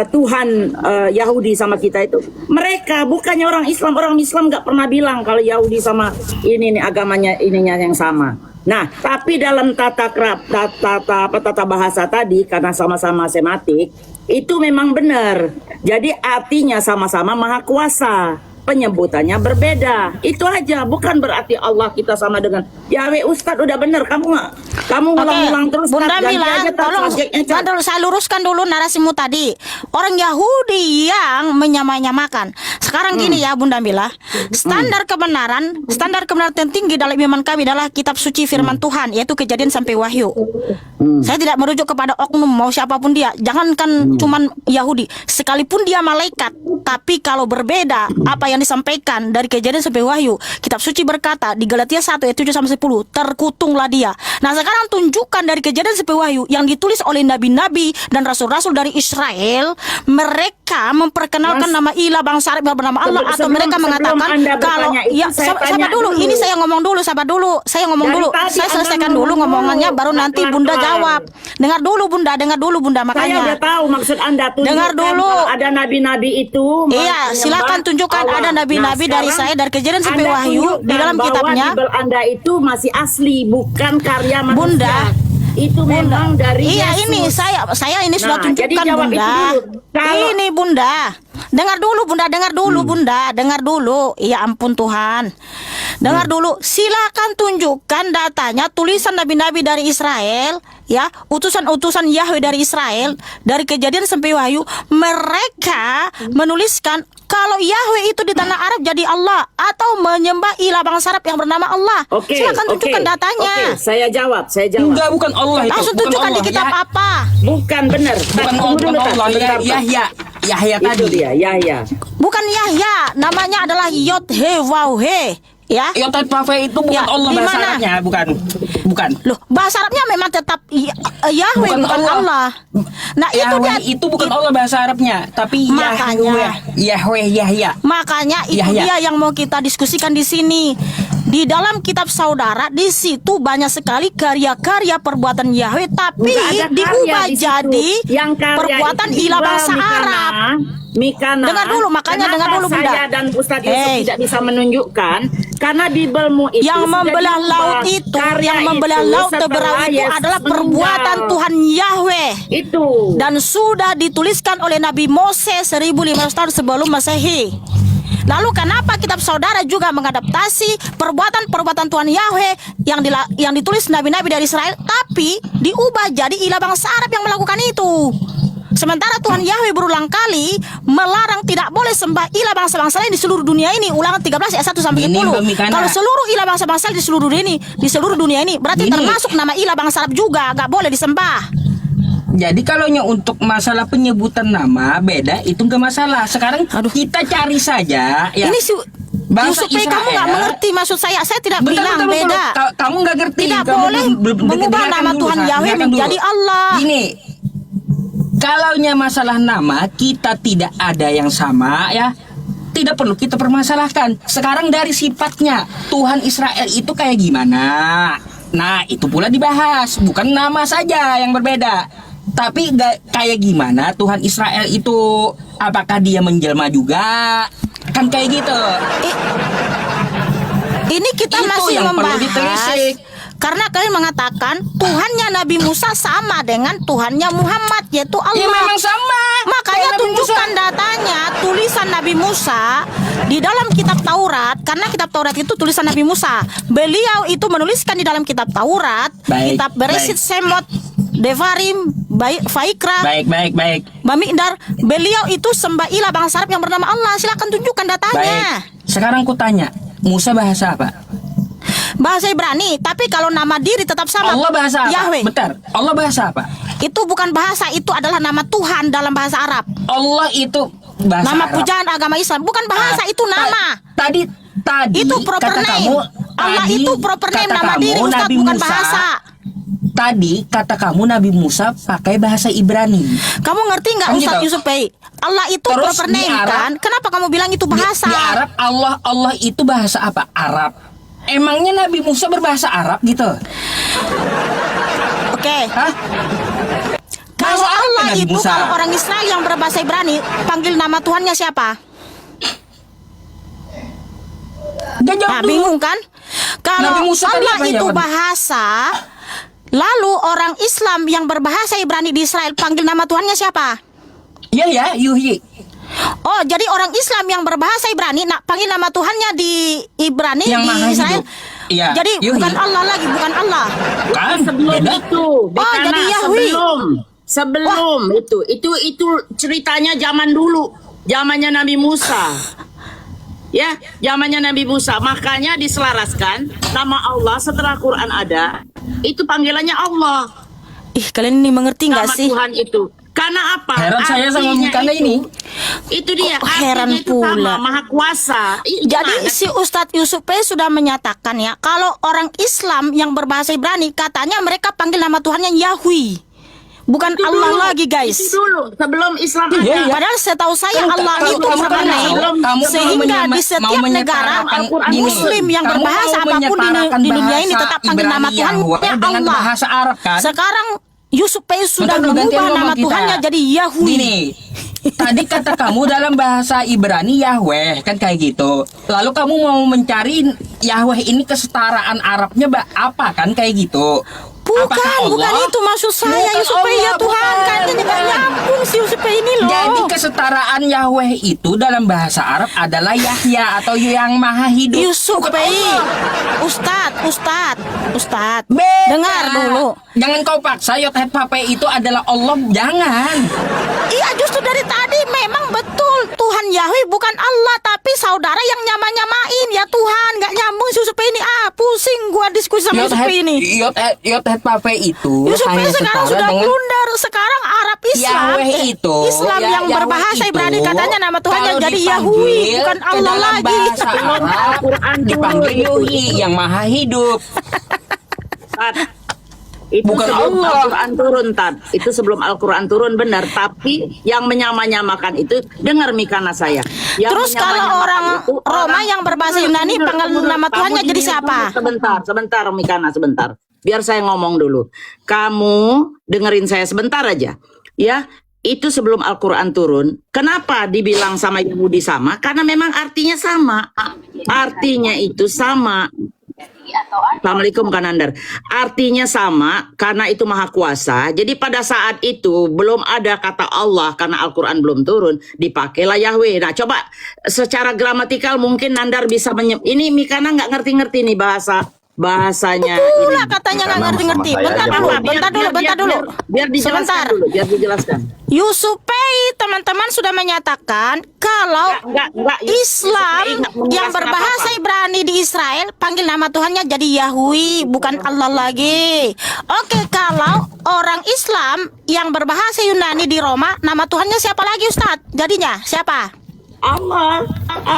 Tuhan Yahudi sama kita itu mereka, bukannya orang Islam. Orang Islam nggak pernah bilang kalau Yahudi sama ini nih agamanya ininya yang sama. Nah, tapi dalam tata bahasa tadi karena sama-sama sematik itu memang benar. Jadi artinya sama-sama maha kuasa. Penyebutannya berbeda. Itu aja, bukan berarti Allah kita sama dengan Yahweh. Ustadz udah bener, kamu ngulang-ngulang terus. Bunda Tat, ganti Mila, aja, Tat, tolong subjeknya, Tat. saya luruskan dulu narasimu tadi. Orang Yahudi yang menyamai-nyamakan. Sekarang gini ya Bunda Mila, standar kebenaran tertinggi dalam iman kami adalah kitab suci firman Tuhan, yaitu Kejadian sampai Wahyu. Saya tidak merujuk kepada oknum mau siapapun dia. Jangankan cuman Yahudi, sekalipun dia malaikat, tapi kalau berbeda apa yang disampaikan dari Kejadian sampai Wahyu, kitab suci berkata di Galatia 1 ayat 7 sampai 10, terkutunglah dia. Nah, sekarang tunjukkan dari Kejadian sampai Wahyu yang ditulis oleh nabi-nabi dan rasul-rasul dari Israel, mereka memperkenalkan nama ilah bangsa Arab yang bernama Allah, atau mereka mengatakan kalau ya sabar dulu, ini saya ngomong dulu, sabar dulu, saya ngomong dulu, saya selesaikan dulu ngomongannya, baru nanti Bunda jawab. Dengar dulu Bunda, makanya. Saya udah tahu maksud Anda. Dengar dulu. Ada nabi-nabi itu. Iya, silakan tunjukkan Allah. ada nabi-nabi dari saya dari Kejadian sampai Anda Wahyu di dalam bahwa kitabnya. Bible Anda itu masih asli, bukan karya manusia. Bunda, itu memang dari iya, Yesus. ini saya ini sudah Nah, jadi tunjukkan jawab itu Bunda. dulu. Kalau- Ini Bunda. Dengar dulu Bunda, dengar dulu. Iya ampun Tuhan. Dengar dulu. Silakan tunjukkan datanya tulisan nabi-nabi dari Israel, ya, utusan-utusan Yahweh dari Israel dari Kejadian sampai Wahyu, mereka menuliskan kalau Yahweh itu di tanah Arab jadi Allah atau menyembah ilah bangsa Arab yang bernama Allah. Oke, Silakan tunjukkan datanya. Oke, saya jawab. Enggak, bukan Allah itu. Langsung bukan tunjukkan di Allah. kitab Ya, apa? Bukan benar. bukan Allah, Yahya Itu tadi. dia, Yahya. Bukan Yahya, namanya adalah Yod He Waw He, ya. Yotet Pafe itu bukan Ya, Allah di bahasa mana? Arabnya, bukan. Loh, bahasa Arabnya memang tetap Yahweh, Bukan bukan Allah. Allah. Nah, itu dia. Yahweh itu bukan Allah bahasa Arabnya, tapi Makanya. Yahweh, Yahya. Makanya itu Yahya. dia yang mau kita diskusikan di sini. Di dalam kitab saudara, di situ banyak sekali karya-karya perbuatan Yahweh, tapi Nggak ada karya diubah di situ. jadi Yang karya perbuatan itu ilah diubah, bangsa Arab. Mikana. Dengar dulu, makanya Kenapa dengar dulu, Bunda. saya dan Ustadz Yusuf Hey. tidak bisa menunjukkan karena Biblemu itu Yang sudah membelah diubah. laut itu, Karya yang membelah itu laut setelah Teberau itu Yesus adalah perbuatan meninggal. Tuhan Yahweh. Itu. Dan sudah dituliskan oleh Nabi Moses 1500 tahun sebelum Masehi. Lalu kenapa kitab saudara juga mengadaptasi perbuatan-perbuatan Tuhan Yahweh yang ditulis nabi-nabi dari Israel, tapi diubah jadi ilah bangsa Arab yang melakukan itu? Sementara Tuhan Yahweh berulang kali melarang tidak boleh sembah ilah bangsa-bangsa lain di seluruh dunia ini. Ulangan 13 ayat 1 sampai Ini 10. Mbak Mikana. Kalau seluruh ilah bangsa-bangsa di seluruh dunia ini berarti Ini. termasuk nama ilah bangsa Arab juga, nggak boleh disembah. Jadi kalau untuk masalah penyebutan nama beda itu nggak masalah. Sekarang Aduh. kita cari saja ya. Ini Bangsa supaya kamu nggak Israel. mengerti maksud saya. Saya tidak Bentar, bilang bentar, beda. bentar. Kamu nggak ngerti. Tidak Kamu boleh belum mengubah dengarkan nama dulu, Tuhan Sa. Yahweh Dengarkan menjadi dulu. Allah. Gini, kalaunya masalah nama kita tidak ada yang sama ya. Tidak perlu kita permasalahkan. Sekarang dari sifatnya Tuhan Israel itu kayak gimana? Nah, itu pula dibahas. Bukan nama saja yang berbeda. Tapi kayak gimana Tuhan Israel itu, apakah dia menjelma juga? Kan kayak gitu. Ini kita Itu masih yang perlu membahas ditelisik. karena kalian mengatakan Tuhannya Nabi Musa sama dengan Tuhannya Muhammad, yaitu Allah. Ya memang sama. Makanya Kayak Nabi tunjukkan Musa. datanya tulisan Nabi Musa di dalam kitab Taurat, karena kitab Taurat itu tulisan Nabi Musa. Beliau itu menuliskan di dalam kitab Taurat, Baik, kitab Bereshit, Semot, Devarim, Vaikra, Baik. Bamidbar. Beliau itu sembah ilah bangsa Arab yang bernama Allah. Silakan tunjukkan datanya. Baik. Sekarang ku tanya, Musa bahasa apa? Bahasa Ibrani, tapi kalau nama diri tetap sama. Allah bahasa apa? Yahweh. Bentar, Allah bahasa apa? Itu bukan bahasa, itu adalah nama Tuhan dalam bahasa Arab. Allah itu bahasa Nama Arab. pujaan agama Islam, bukan bahasa, itu nama. Tadi Itu proper kata name. kamu, Allah tadi itu proper name, kata nama kamu, diri, Ustaz, Nabi bukan Musa, bahasa. Tadi kata kamu Nabi Musa pakai bahasa Ibrani. Kamu ngerti nggak Kan Ustaz gitu. Yusuf Pei? Allah itu Terus proper di name Arab- kan? Kenapa kamu bilang itu bahasa? Di Arab Allah itu bahasa apa? Arab. Emangnya Nabi Musa berbahasa Arab gitu? Oke. Hah? Kalau Bahasa apa Allah Nabi itu, Musa? kalau orang Israel yang berbahasa Ibrani, panggil nama Tuhannya siapa? Dia jawab Nah, dulu. bingung kan? Kalau Nabi Musa tadi Allah apa ya, itu Wan? bahasa, lalu orang Islam yang berbahasa Ibrani di Israel panggil nama Tuhannya siapa? Iya ya, Yuhi. Oh, jadi orang Islam yang berbahasa Ibrani panggil nama Tuhannya di Ibrani Yang di maha Israel. hidup. Iya, Jadi Yuhi. bukan Allah lagi, bukan Allah. Kan? Sebelum Beda. itu, Oh, jadi Yahweh. sebelum itu ceritanya zaman dulu, zamannya Nabi Musa. Ya, zamannya Nabi Musa. Makanya diselaraskan nama Allah setelah Quran ada, itu panggilannya Allah. Ih, kalian ini mengerti nggak Nama sih? Tuhan itu. Karena apa? Heran saya sama Artinya Mikana ini. Itu dia. Kok artinya heran itu pula? sama, Maha Kuasa. Jadi si Ustadz Yusuf P sudah menyatakan ya, kalau orang Islam yang berbahasa Ibrani katanya mereka panggil nama Tuhannya Yahweh, bukan Itu Allah dulu, lagi guys. Itu dulu sebelum Islam ada. Iya, iya. Padahal setahu saya Kamu- Allah kamu- itu kamu kan sebenarnya mau- kamu sehingga mau di setiap mau negara menyetarakan gini. Muslim yang Kamu berbahasa mau apapun menyetarakan di dunia ini bahasa tetap panggil nama Ibrani Tuhannya Yahweh dengan Allah. bahasa Arab kan? Sekarang Yusuf P sudah Bentar, gantian mengubah ngomong nama kita. Tuhannya jadi Yahweh. Gini, tadi kata kamu dalam bahasa Ibrani Yahweh kan kayak gitu. Lalu kamu mau mencari Yahweh ini kesetaraan Arabnya apa kan kayak gitu? Apakah Bukan Allah? itu maksud saya Bukan Yusuf P ya Allah, Tuhan. bukan. Kayaknya nggak nyambung si Yusuf P ini loh. Jadi kesetaraan Yahweh itu dalam bahasa Arab adalah Yahya atau yang maha hidup. Yusuf Bukan P. Allah. Ustadz. Beda. Dengar dulu. Jangan kau paksa Yothet Pape itu adalah Allah. Jangan. Iya justru dari tadi memang betul Tuhan Yahweh bukan Allah, tapi saudara yang nyamain ya Tuhan, nggak nyambung si Yusuf P ini. Pusing gua diskusi sama Yusuf P ini. Yothet Pape itu Yusuf P hanya sekarang setara sudah dengan blunder. Sekarang Arab Islam Yahweh itu Islam yang Yahweh berbahasa itu, Ibrani katanya nama Tuhannya kalau jadi dipanggil Yahweh bukan ke Allah dalam lagi. bahasa Arab dipanggil Yuhi yang maha hidup. Tat. Itu Bukan sebelum Allah. Al-Quran turun, Tat. Itu sebelum Al-Quran turun benar. Tapi yang menyamakan itu, dengar Mikana saya. Yang Terus kalau menyamanyamakan orang itu Roma yang berbahasa Yunani panggil nama Tuhannya Kamu jadi diam siapa? dulu, sebentar Mikana, sebentar. Biar saya ngomong dulu. Kamu dengerin saya sebentar aja. Ya, itu sebelum Al-Quran turun. Kenapa dibilang sama Yahudi sama? Karena memang artinya sama. Artinya itu sama. Assalamualaikum Kanandar. Artinya sama karena itu maha kuasa. Jadi pada saat itu belum ada kata Allah karena Al-Quran belum turun. Dipakailah Yahweh. Nah coba secara gramatikal mungkin Nandar bisa ini Mikana nggak ngerti-ngerti nih bahasanya Pula ini. katanya nggak Karena ngerti-ngerti. sama saya Bentar aja, dulu, Bu. bentar dulu. Biar dijelaskan Sebentar. dulu, biar dijelaskan. Yusuf P teman-teman sudah menyatakan kalau Enggak, Islam Yusuf P nggak yang menjelaskan berbahasa apa-apa. Ibrani di Israel panggil nama Tuhannya jadi Yahweh bukan Allah lagi. Oke, kalau orang Islam yang berbahasa Yunani di Roma nama Tuhannya siapa lagi Ustadz? Jadinya siapa? Allah.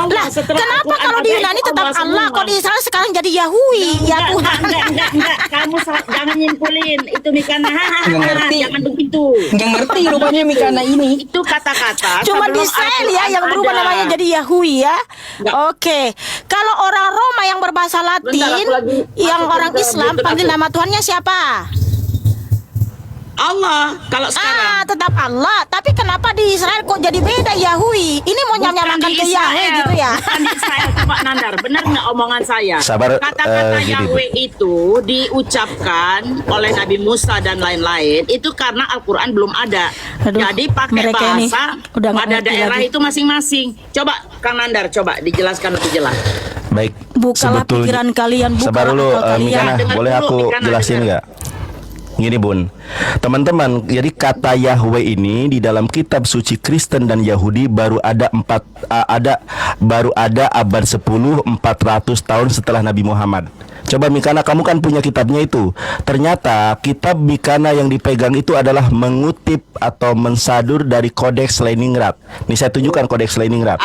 Lah, Setelah kenapa Al-Quran kalau di ada, Yunani itu tetap Allah, semua. kalau di Israel sekarang jadi Yahweh ya Tuhan? Enggak. Kamu jangan nyimpulin. Itu Mikana. Nggak ngerti. Jangan begitu. Nggak ngerti rupanya Mikana ini. Itu kata-kata. Cuma di sebelum Israel ya Al-Quran yang berubah ada. namanya jadi Yahweh ya. Nggak. Oke. Kalau orang Roma yang berbahasa Latin, aku lagi yang masukin orang ke Islam Bluetooth panggil aku. nama Tuhannya siapa? Allah. Kalau sekarang. Tetap Allah. Tapi kenapa di Israel kok jadi beda Yahweh? Ini mau Bukan nyamakan di ke Israel, Yahweh gitu ya? Bukan di Israel, coba Nandar. Benar nggak omongan saya? Sabar, Kata-kata gini, Bu. Yahweh itu diucapkan oleh Nabi Musa dan lain-lain itu karena Al-Quran belum ada. Aduh, Jadi pakai mereka ini bahasa udah nggak pada ngerti daerah lagi. itu masing-masing. Coba Kang Nandar, coba dijelaskan lebih jelas. Baik. Bukalah sebetulnya- pikiran kalian, bukalah Sabar dulu, akal kalian. Mikana, Dengar boleh dulu, aku Mikana, jelasin dengar. nggak? Gini Bun, teman-teman, jadi kata Yahweh ini di dalam kitab suci Kristen dan Yahudi baru ada abad 10 400 tahun setelah Nabi Muhammad. Coba Mikana, kamu kan punya kitabnya itu. Ternyata kitab Mikana yang dipegang itu adalah mengutip atau mensadur dari Kodeks Leningrad. Nih saya tunjukkan Kodeks Leningrad.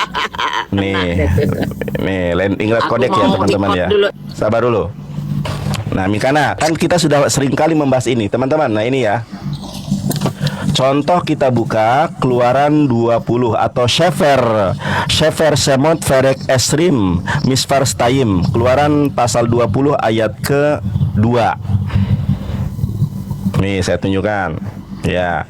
Nih Leningrad Aku Kodeks ya mau teman-teman ikut ya. dulu. Sabar dulu. Nah Mikana, kan kita sudah sering kali membahas ini teman-teman. Nah ini ya, contoh kita buka Keluaran 20 atau Shefer Semot Verek Esrim Misfar Stayim, Keluaran pasal 20 ayat ke-2. Nih saya tunjukkan. Ya,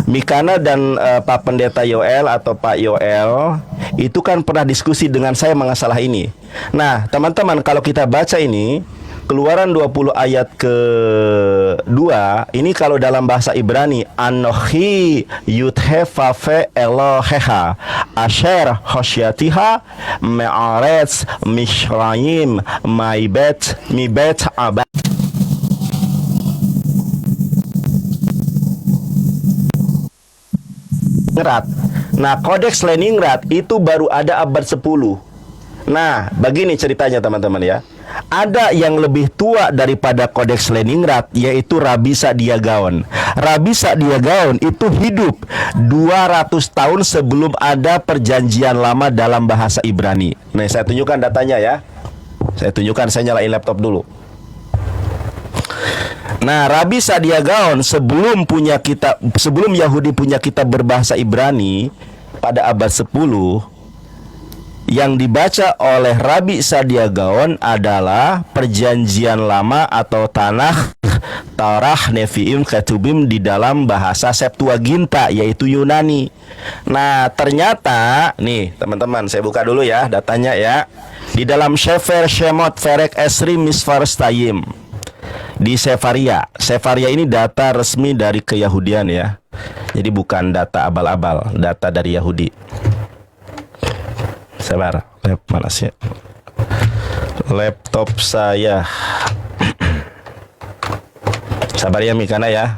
Mikana dan Pak Pendeta Yoel atau Pak Yoel itu kan pernah diskusi dengan saya mengenai masalah ini. Nah, teman-teman, kalau kita baca ini Keluaran 20 ayat ke-2, ini kalau dalam bahasa Ibrani, Anochi Yudhefafe Eloheha Asher Hosyatiha Me'aretz Mishrayim Maibet Mibet Abad. Nah, Kodeks Leningrad itu baru ada abad 10. Nah, begini ceritanya teman-teman ya. Ada yang lebih tua daripada Kodeks Leningrad, yaitu Rabi Saadia Gaon. Rabi Saadia Gaon itu hidup 200 tahun sebelum ada perjanjian lama dalam bahasa Ibrani. Nah, saya tunjukkan datanya ya. Saya tunjukkan, saya nyalain laptop dulu. Nah, Rabi Saadia Gaon sebelum Yahudi punya kitab berbahasa Ibrani pada abad 10, yang dibaca oleh Rabi Saadia Gaon adalah perjanjian lama atau Tanakh, Taurah, Nevi'im, Ketubim di dalam bahasa Septuaginta, yaitu Yunani. Nah, ternyata nih teman-teman, saya buka dulu ya datanya ya. Di dalam Sefer Shemot Perek Esri Misfarstayim, di Sefaria. Sefaria ini data resmi dari keyahudian ya. Jadi bukan data abal-abal, data dari Yahudi. Sabar, mana sih laptop saya? Sabar ya Mikana ya.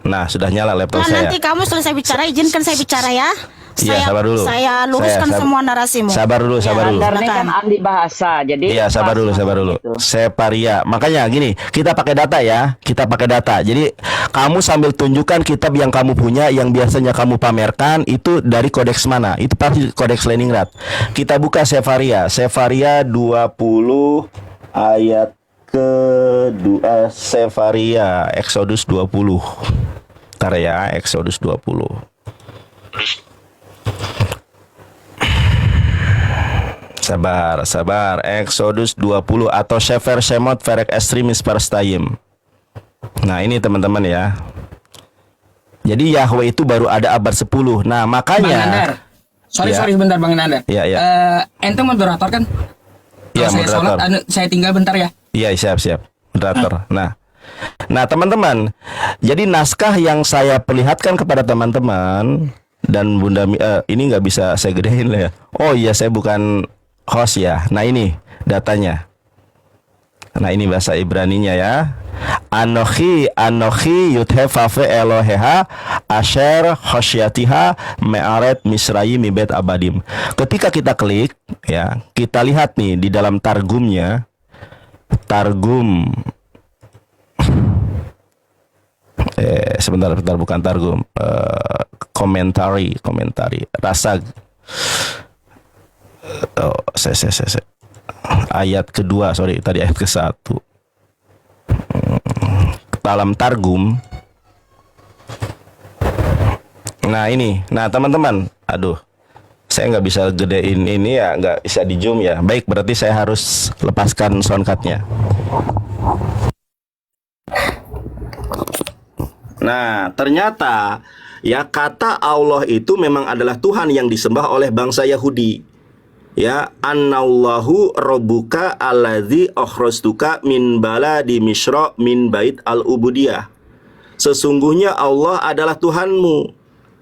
Nah, sudah nyala laptop saya. Nanti kamu selesai bicara, izinkan saya bicara ya. Iya, sabar dulu. Saya luruskan semua narasimu. Sabar dulu, sabar dulu. Karena kan ahli bahasa, jadi iya, sabar dulu. gitu. Separia. Makanya gini, kita pakai data ya. Kita pakai data. Jadi kamu sambil tunjukkan kitab yang kamu punya, yang biasanya kamu pamerkan itu dari kodeks mana? Itu pasti kodeks Leningrad. Kita buka Sefaria. Sefaria 20 ayat ke-2. Sefaria Exodus 20. Ntar ya, Exodus 20. Sabar. Exodus 20 atau Sefer Shemot Perek Esri Misfarstayim. Nah, ini teman-teman ya. Jadi Yahweh itu baru ada abad 10. Nah, makanya Bang Nandar. Sorry sebentar Bang Nandar. Iya. Ente moderator kan? Iya, Kalau saya moderator. sholat, saya tinggal bentar ya. Iya, siap. Moderator. Nah, teman-teman. Jadi naskah yang saya perlihatkan kepada teman-teman dan Bunda ini nggak bisa saya gedein lah ya. Oh iya, saya bukan host ya. Nah, ini datanya. Nah, ini bahasa Ibraninya ya. Anochi Yudhefafe Eloheha Asher Hosyatiha Me'aret Misrayim Mibet Abadim. Ketika kita klik ya, kita lihat nih di dalam targumnya. Targum sebentar bukan targum, komentari Rasag. Saya ayat kedua, tadi ayat ke-1. Dalam targum. Nah, ini. Nah, teman-teman, aduh, saya nggak bisa gedein ini ya, nggak bisa di zoom ya. Baik, berarti saya harus lepaskan soundcardnya. Nah, ternyata ya kata Allah itu memang adalah Tuhan yang disembah oleh bangsa Yahudi. Ya, Annallahu rabbuka alladzi akhrajtuka min baladi Misra min bait al-ubudiyah. Sesungguhnya Allah adalah Tuhanmu,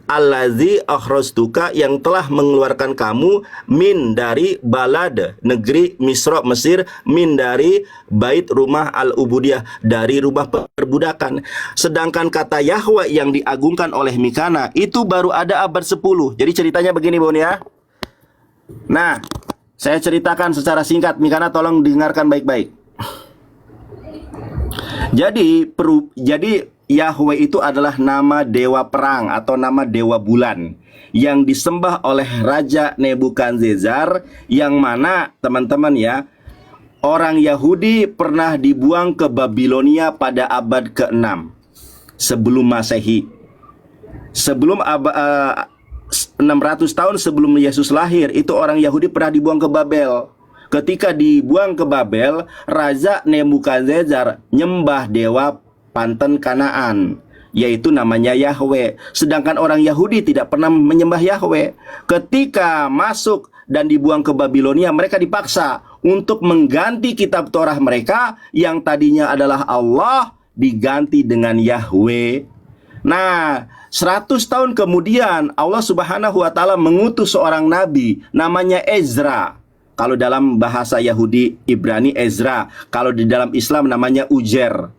alladzi akhrajtuka, yang telah mengeluarkan kamu min dari balad, negeri Misra, Mesir, min dari bait rumah al-ubudiyah, dari rumah perbudakan. Sedangkan kata Yahweh yang diagungkan oleh Mikana itu baru ada abad 10. Jadi ceritanya begini, Bon ya. Nah, saya ceritakan secara singkat, Mikana tolong dengarkan baik-baik. Jadi Yahweh itu adalah nama dewa perang atau nama dewa bulan yang disembah oleh Raja Nebukadnezar, yang mana teman-teman ya, orang Yahudi pernah dibuang ke Babilonia pada abad ke-6 sebelum Masehi. Sebelum 600 tahun sebelum Yesus lahir, itu orang Yahudi pernah dibuang ke Babel. Ketika dibuang ke Babel, Raja Nebukadnezar nyembah dewa Panten Kanaan, yaitu namanya Yahweh. Sedangkan orang Yahudi tidak pernah menyembah Yahweh. Ketika masuk dan dibuang ke Babilonia, mereka dipaksa untuk mengganti kitab Torah mereka yang tadinya adalah Allah diganti dengan Yahweh. Nah, 100 tahun kemudian Allah Subhanahu wa taala mengutus seorang nabi namanya Ezra. Kalau dalam bahasa Yahudi Ibrani Ezra, kalau di dalam Islam namanya Ujer.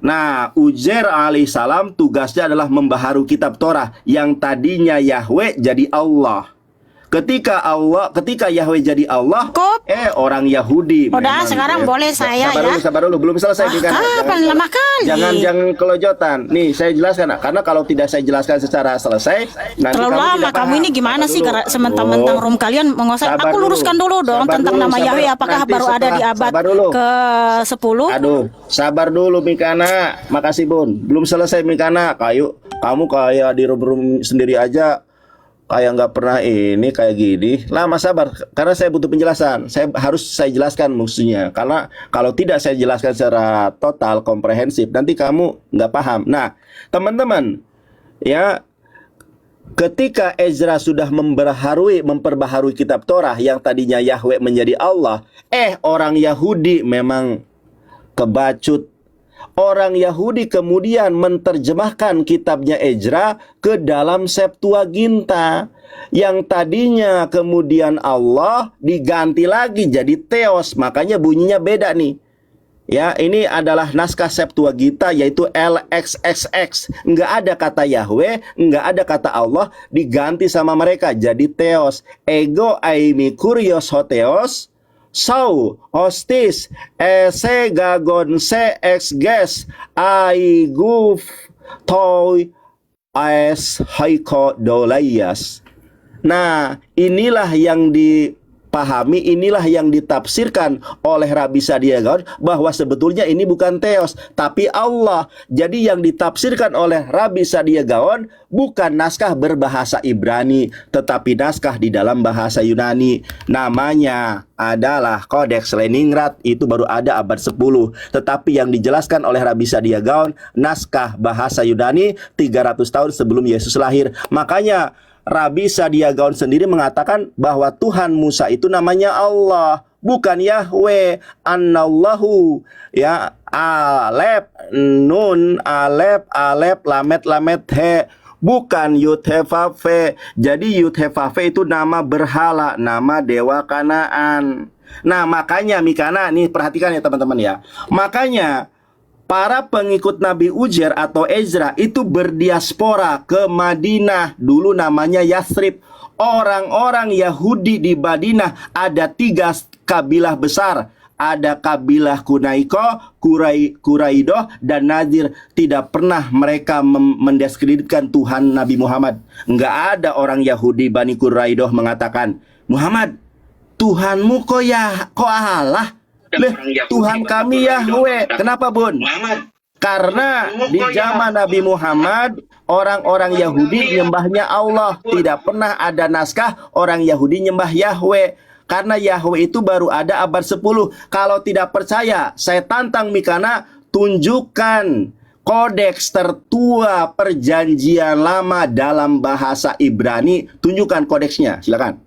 Nah, Ujer alaihissalam tugasnya adalah membaharui kitab Torah yang tadinya Yahweh jadi Allah. Ketika Yahweh jadi Allah, Cukup. orang Yahudi. Udah, sekarang boleh saya sabar dulu, belum selesai. Kapan lama kali? Jangan kelojotan. Nih, saya jelaskan, karena kalau tidak saya jelaskan secara selesai, nanti Terlalu kamu lama tidak kamu paham. ini gimana Sabar sih? dulu. Karena sementang-mentang room kalian menguasai. Sabar Aku luruskan dulu dong Sabar tentang dulu, nama sabar. Yahweh. Apakah Nanti baru ada di abad sabar dulu. ke-10? Aduh, sabar dulu Mikana. Makasih Bun. Belum selesai Mikana. Kamu kayak di room sendiri aja kayak nggak pernah ini kayak gini. Lama sabar, karena saya butuh penjelasan. Saya jelaskan maksudnya. Karena kalau tidak saya jelaskan secara total komprehensif, nanti kamu nggak paham. Nah, teman-teman, ya, ketika Ezra sudah memperbaharui kitab Torah yang tadinya Yahweh menjadi Allah, orang Yahudi memang kebacut. Orang Yahudi kemudian menerjemahkan kitabnya Ezra ke dalam Septuaginta, yang tadinya kemudian Allah diganti lagi jadi Theos. Makanya bunyinya beda nih. Ya, ini adalah naskah Septuaginta, yaitu LXXX. Nggak ada kata Yahweh, nggak ada kata Allah, diganti sama mereka jadi Theos. Ego aimi kurios hotheos, sau hostis ese gagon se exges aiguf toy as haiko dolayas. Nah, inilah yang dipahami, inilah yang ditafsirkan oleh Rabbi Sadia Gaon, bahwa sebetulnya ini bukan Theos, tapi Allah. Jadi yang ditafsirkan oleh Rabbi Sadia Gaon bukan naskah berbahasa Ibrani, tetapi naskah di dalam bahasa Yunani. Namanya adalah Kodeks Leningrad, itu baru ada abad 10. Tetapi yang dijelaskan oleh Rabbi Sadia Gaon, naskah bahasa Yunani 300 tahun sebelum Yesus lahir. Makanya Rabbi Sadia Gaon sendiri mengatakan bahwa Tuhan Musa itu namanya Allah, bukan Yahweh. Annallahu, ya, alep nun alep lamet he, bukan Yud He Vav He. Jadi Yud He Vav He itu nama berhala, nama dewa Kanaan. Nah, makanya Mikana, nih perhatikan ya teman-teman ya. Makanya para pengikut Nabi Ujer atau Ezra itu berdiaspora ke Madinah, dulu namanya Yathrib. Orang-orang Yahudi di Madinah ada 3 kabilah besar. Ada kabilah Kunaiko, Kuraidoh, dan Nadir. Tidak pernah mereka mendiskreditkan Tuhan Nabi Muhammad. Nggak ada orang Yahudi Bani Kuraidoh mengatakan, Muhammad, Tuhanmu kok Allah? Tuhan kami Yahweh. Kenapa Bun? Karena di zaman Nabi Muhammad, orang-orang Yahudi nyembahnya Allah. Tidak pernah ada naskah orang Yahudi nyembah Yahweh. Karena Yahweh itu baru ada abad 10. Kalau tidak percaya, saya tantang Mikana, tunjukkan kodeks tertua perjanjian lama dalam bahasa Ibrani. Tunjukkan kodeksnya, silakan.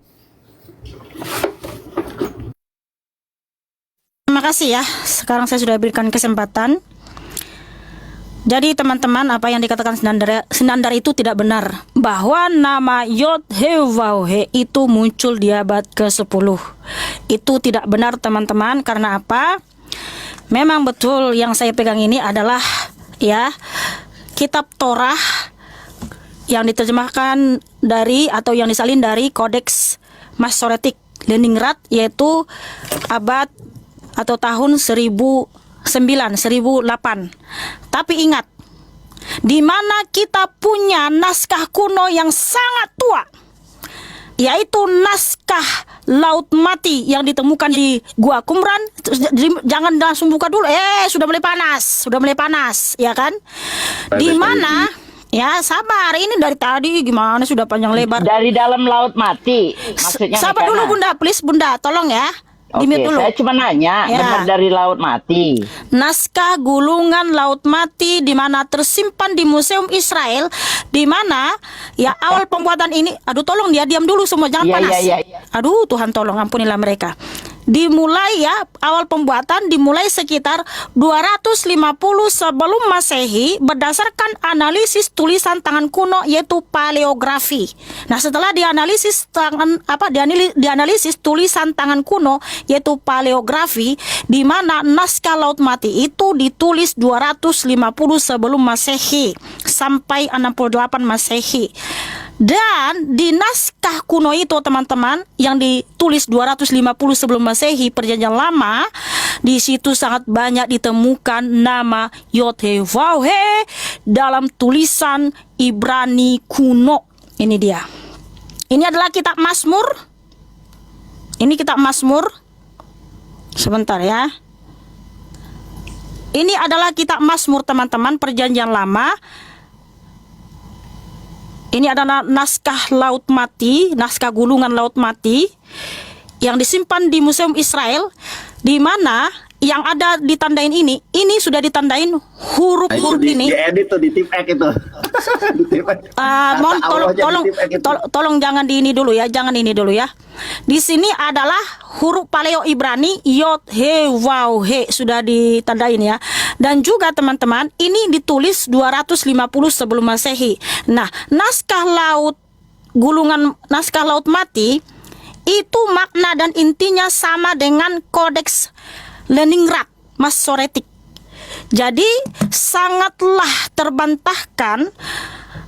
Terima kasih ya. Sekarang saya sudah berikan kesempatan. Jadi teman-teman, apa yang dikatakan Sinandar itu tidak benar. Bahwa nama Yod-He-Vav-He itu muncul di abad ke-10. Itu tidak benar teman-teman. Karena apa? Memang betul yang saya pegang ini adalah ya kitab Torah yang diterjemahkan dari atau yang disalin dari Kodeks Masoretik Leningrad, yaitu abad atau tahun 1008. Tapi ingat, di mana kita punya naskah kuno yang sangat tua, yaitu naskah Laut Mati yang ditemukan di Gua Qumran. Jangan langsung buka dulu. Sudah mulai panas, ya kan? Di mana? Ya, sabar. Ini dari tadi gimana sudah panjang lebar. Dari dalam laut mati. Maksudnya Sabar dulu Bunda, please Bunda, tolong ya. Di mute dulu. Saya cuma nanya, Ya. benar dari Laut Mati. Naskah gulungan Laut Mati di mana tersimpan di Museum Israel, di mana ya awal pembuatan ini, aduh tolong dia diam dulu semua, jangan Iya, panas. iya, iya. Aduh Tuhan tolong ampunilah mereka. Dimulai ya, awal pembuatan dimulai sekitar 250 sebelum Masehi berdasarkan analisis tulisan tangan kuno yaitu paleografi. Nah, setelah dianalisis dianalisis tulisan tangan kuno yaitu paleografi, di mana naskah Laut Mati itu ditulis 250 sebelum Masehi sampai 68 Masehi. Dan di naskah kuno itu teman-teman yang ditulis 250 sebelum Masehi perjanjian lama, di situ sangat banyak ditemukan nama Yod-Heh-Vav-Heh dalam tulisan Ibrani kuno. Ini dia. Ini adalah kitab Mazmur. Ini kitab Mazmur. Sebentar ya. Ini adalah kitab Mazmur teman-teman perjanjian lama. Ini adalah naskah Laut Mati, naskah gulungan Laut Mati yang disimpan di Museum Israel, di mana yang ada ditandain ini sudah ditandain huruf-huruf ini. Diedit tuh di tip X itu. Di tip X. Mohon Kata Allah aja tolong di tip X itu. tolong jangan di ini dulu ya, jangan ini dulu ya. Di sini adalah huruf Paleo Ibrani Yod He Waw He sudah ditandain ya. Dan juga teman-teman, ini ditulis 250 sebelum Masehi. Nah, naskah Laut Mati itu makna dan intinya sama dengan Kodeks Leningrad Masoretik. Jadi sangatlah terbantahkan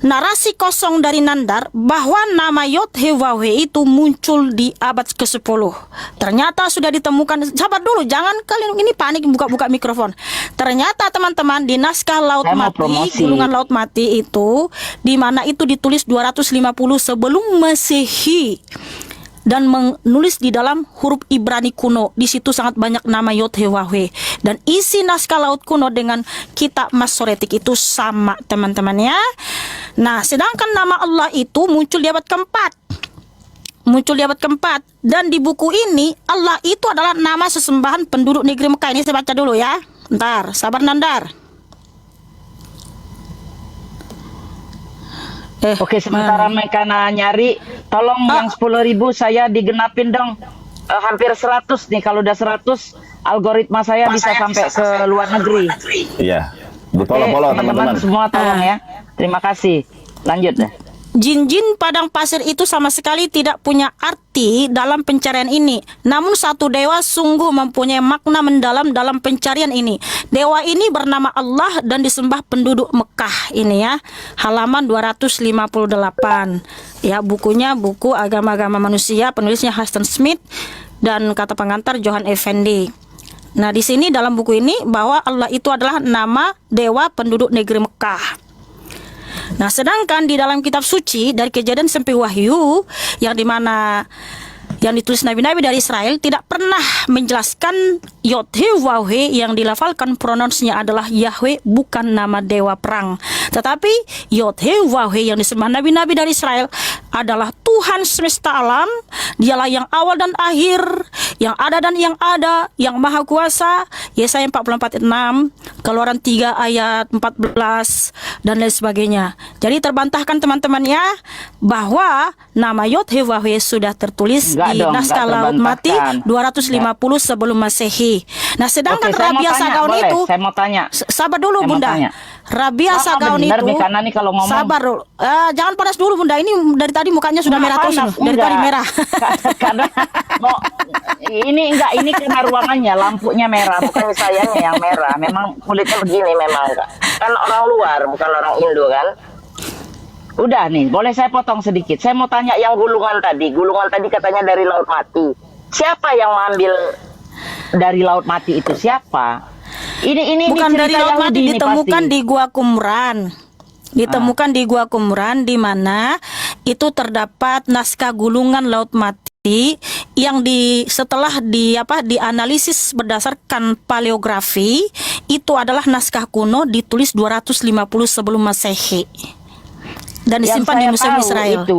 narasi kosong dari Nandar bahwa nama Yod-Heh-Vav-Heh itu muncul di abad ke-10. Ternyata sudah ditemukan. Sabar dulu, jangan kalian ini panik buka-buka mikrofon. Ternyata teman-teman di naskah Laut Saya mau Mati, promosi. gulungan Laut Mati itu di mana itu ditulis 250 sebelum Masehi. Dan menulis di dalam huruf Ibrani kuno. Di situ sangat banyak nama Yod-Heh-Vav-Heh. Dan isi naskah laut kuno dengan kitab Masoretik itu sama teman-teman ya. Nah, sedangkan nama Allah itu muncul di abad keempat. Dan di buku ini Allah itu adalah nama sesembahan penduduk negeri Mekah. Ini saya baca dulu ya. Ntar, sabar Nandar. Oke, sementara mereka nyari, tolong yang 10.000 saya digenapin dong. Hampir 100 nih, kalau udah 100 algoritma saya bisa sampai ke luar negeri. Iya. Oke, Follow teman-teman semua tolong ya. Terima kasih. Lanjut deh. Jin-jin padang pasir itu sama sekali tidak punya arti dalam pencarian ini. Namun satu dewa sungguh mempunyai makna mendalam dalam pencarian ini. Dewa ini bernama Allah dan disembah penduduk Mekah ini ya. Halaman 258. Ya, bukunya buku Agama-agama Manusia, penulisnya Huston Smith dan kata pengantar Johan Effendi. Nah, di sini dalam buku ini bahwa Allah itu adalah nama dewa penduduk negeri Mekah. Nah, sedangkan di dalam kitab suci dari Kejadian sampai Wahyu yang dimana yang ditulis nabi-nabi dari Israel tidak pernah menjelaskan Yod-Heh-Vav-Heh yang dilafalkan pronounsnya adalah Yahweh, bukan nama dewa perang. Tetapi Yod-Heh-Vav-Heh yang disembah nabi-nabi dari Israel adalah Tuhan semesta alam. Dialah yang awal dan akhir, yang ada dan yang ada, yang maha kuasa. Yesaya 44:6, Keluaran 3 ayat 14 dan lain sebagainya. Jadi terbantahkan teman-teman ya bahwa nama Yod-Heh-Vav-Heh sudah tertulis di naskah Laut Mati 250 sebelum Masehi. Nah, sedangkan Oke, saya mau Rabia tanya, Sagaun boleh? itu Saya mau tanya. Sabar dulu Saya mau Bunda. tanya. Rabia Sagaun benar itu nih, karena nih kalau ngomong sabar dulu. Jangan panas dulu Bunda. Ini dari tadi mukanya sudah merah terus panas, loh. Dari tadi enggak. merah. Karena ini karena ruangannya lampunya merah, bukan sayangnya yang merah. Memang kulitnya begini memang kan orang luar, bukan orang Indo kan. Udah nih, boleh saya potong sedikit. Saya mau tanya yang gulungan tadi. Gulungan tadi katanya dari Laut Mati. Siapa yang mengambil dari Laut Mati itu? Siapa? Ini Bukan dari cerita Laut Mati, Yahudi ini ditemukan pasti. di Gua Qumran. Ditemukan di Gua Qumran, di mana itu terdapat naskah gulungan Laut Mati yang setelah dianalisis berdasarkan paleografi, itu adalah naskah kuno ditulis 250 sebelum Masehi. Dan Yang disimpan di saya Museum tahu Israel. itu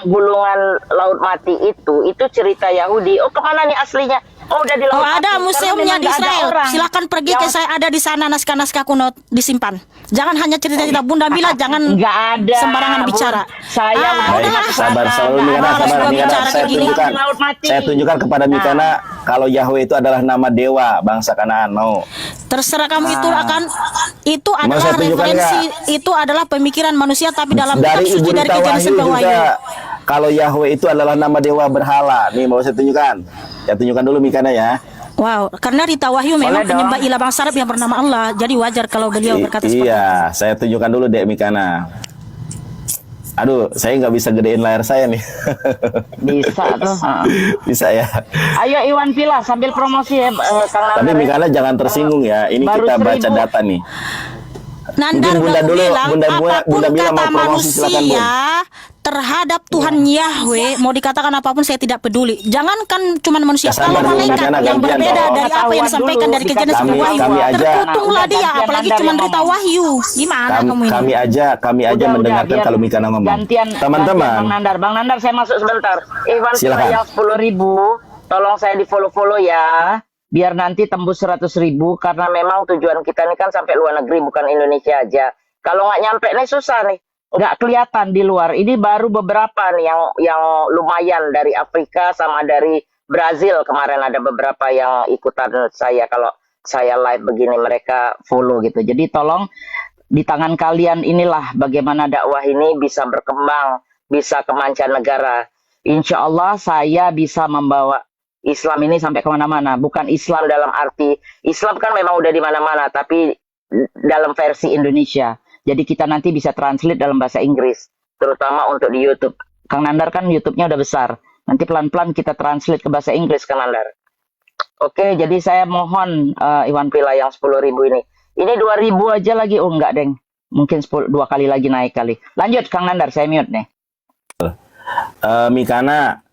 gulungan Laut Mati itu cerita Yahudi. Oh, kemana nih aslinya? Oh, udah di Laut Oh, Mati. ada Karena museumnya memang di nggak ada Israel. orang Silakan pergi yang- ke saya, ada di sana naskah-naskah kuno disimpan. Jangan hanya cerita-cerita Bunda Bila, jangan Nggak ada. sembarangan Bu. bicara. Saya mau Baik, tengok ke sabar sana, selalu nggak Mikana, ada. harus sabar gua Mikana. bicara Saya kayak gini. tunjukkan, Laut Mati. saya tunjukkan kepada Nah. Mikana kalau Yahweh itu adalah nama dewa bangsa Kanaan. Mau? Terserah kamu, itu akan itu Mau adalah saya tunjukkan referensi, itu adalah pemikiran manusia, tapi dalam kitab Dari suci Ibu dari Rita Kejadian Wahyu sampai juga Wahyu. kalau Yahweh itu adalah nama dewa berhala. Nih mau saya tunjukkan. Ya tunjukkan dulu Mikana ya. Wow, karena Rita Wahyu memang Boleh dong. penyembah ilah bangsa Arab yang bernama Allah. Jadi wajar kalau beliau berkata seperti itu. Iya, saya tunjukkan dulu Dek Mikana. Aduh, saya nggak bisa gedein layar saya nih. Bisa tuh. Bisa ya. Ayo Iwan Pila sambil promosi ya, Kang Nandar. Tapi ya. Mikana jangan tersinggung ya. Ini Baru kita baca 1000. data nih. Nandar Mungkin Bunda mau dulu, bilang Bunda apapun Bila kata mau promosi, silakan, manusia terhadap Tuhan Yahweh, mau dikatakan apapun saya tidak peduli. Jangankan cuma manusia, Ya, sabar kalau dulu, malaikat Mikana, yang gantian berbeda dong. dari apa yang Pengetahuan disampaikan dulu, dari Kejadian dikasih sampai Kami- Wahyu, kami aja- terkutunglah dia, Gantian apalagi Nandar cuma yang Rita ngomong. Wahyu. Gimana kamu ini? Kami aja Udah, mendengarkan biar kalau Mikana ngomong. Gantian Teman-teman, Bang Nandar saya masuk sebentar. Iwan Pila Silakan. yang 10.000, tolong saya di follow ya, biar nanti tembus 100.000 karena memang tujuan kita ini kan sampai luar negeri, bukan Indonesia aja. Kalau nggak nyampe nih susah nih, nggak kelihatan di luar. Ini baru beberapa nih yang lumayan dari Afrika sama dari Brazil. Kemarin ada beberapa yang ikutan saya, kalau saya live begini mereka follow gitu. Jadi tolong di tangan kalian inilah bagaimana dakwah ini bisa berkembang, bisa ke mancanegara. Insya Allah saya bisa membawa Islam ini sampai kemana-mana. Bukan Islam dalam arti, Islam kan memang udah di mana-mana, tapi dalam versi Indonesia. Jadi kita nanti bisa translate dalam bahasa Inggris, terutama untuk di YouTube. Kang Nandar kan YouTube-nya udah besar. Nanti pelan-pelan kita translate ke bahasa Inggris, Kang Nandar. Oke, jadi saya mohon Iwan Pila yang 10.000 ini. Ini 2.000 aja lagi. Oh enggak, Deng. Mungkin 2 kali lagi naik kali. Lanjut, Kang Nandar, saya mute nih. Mikana,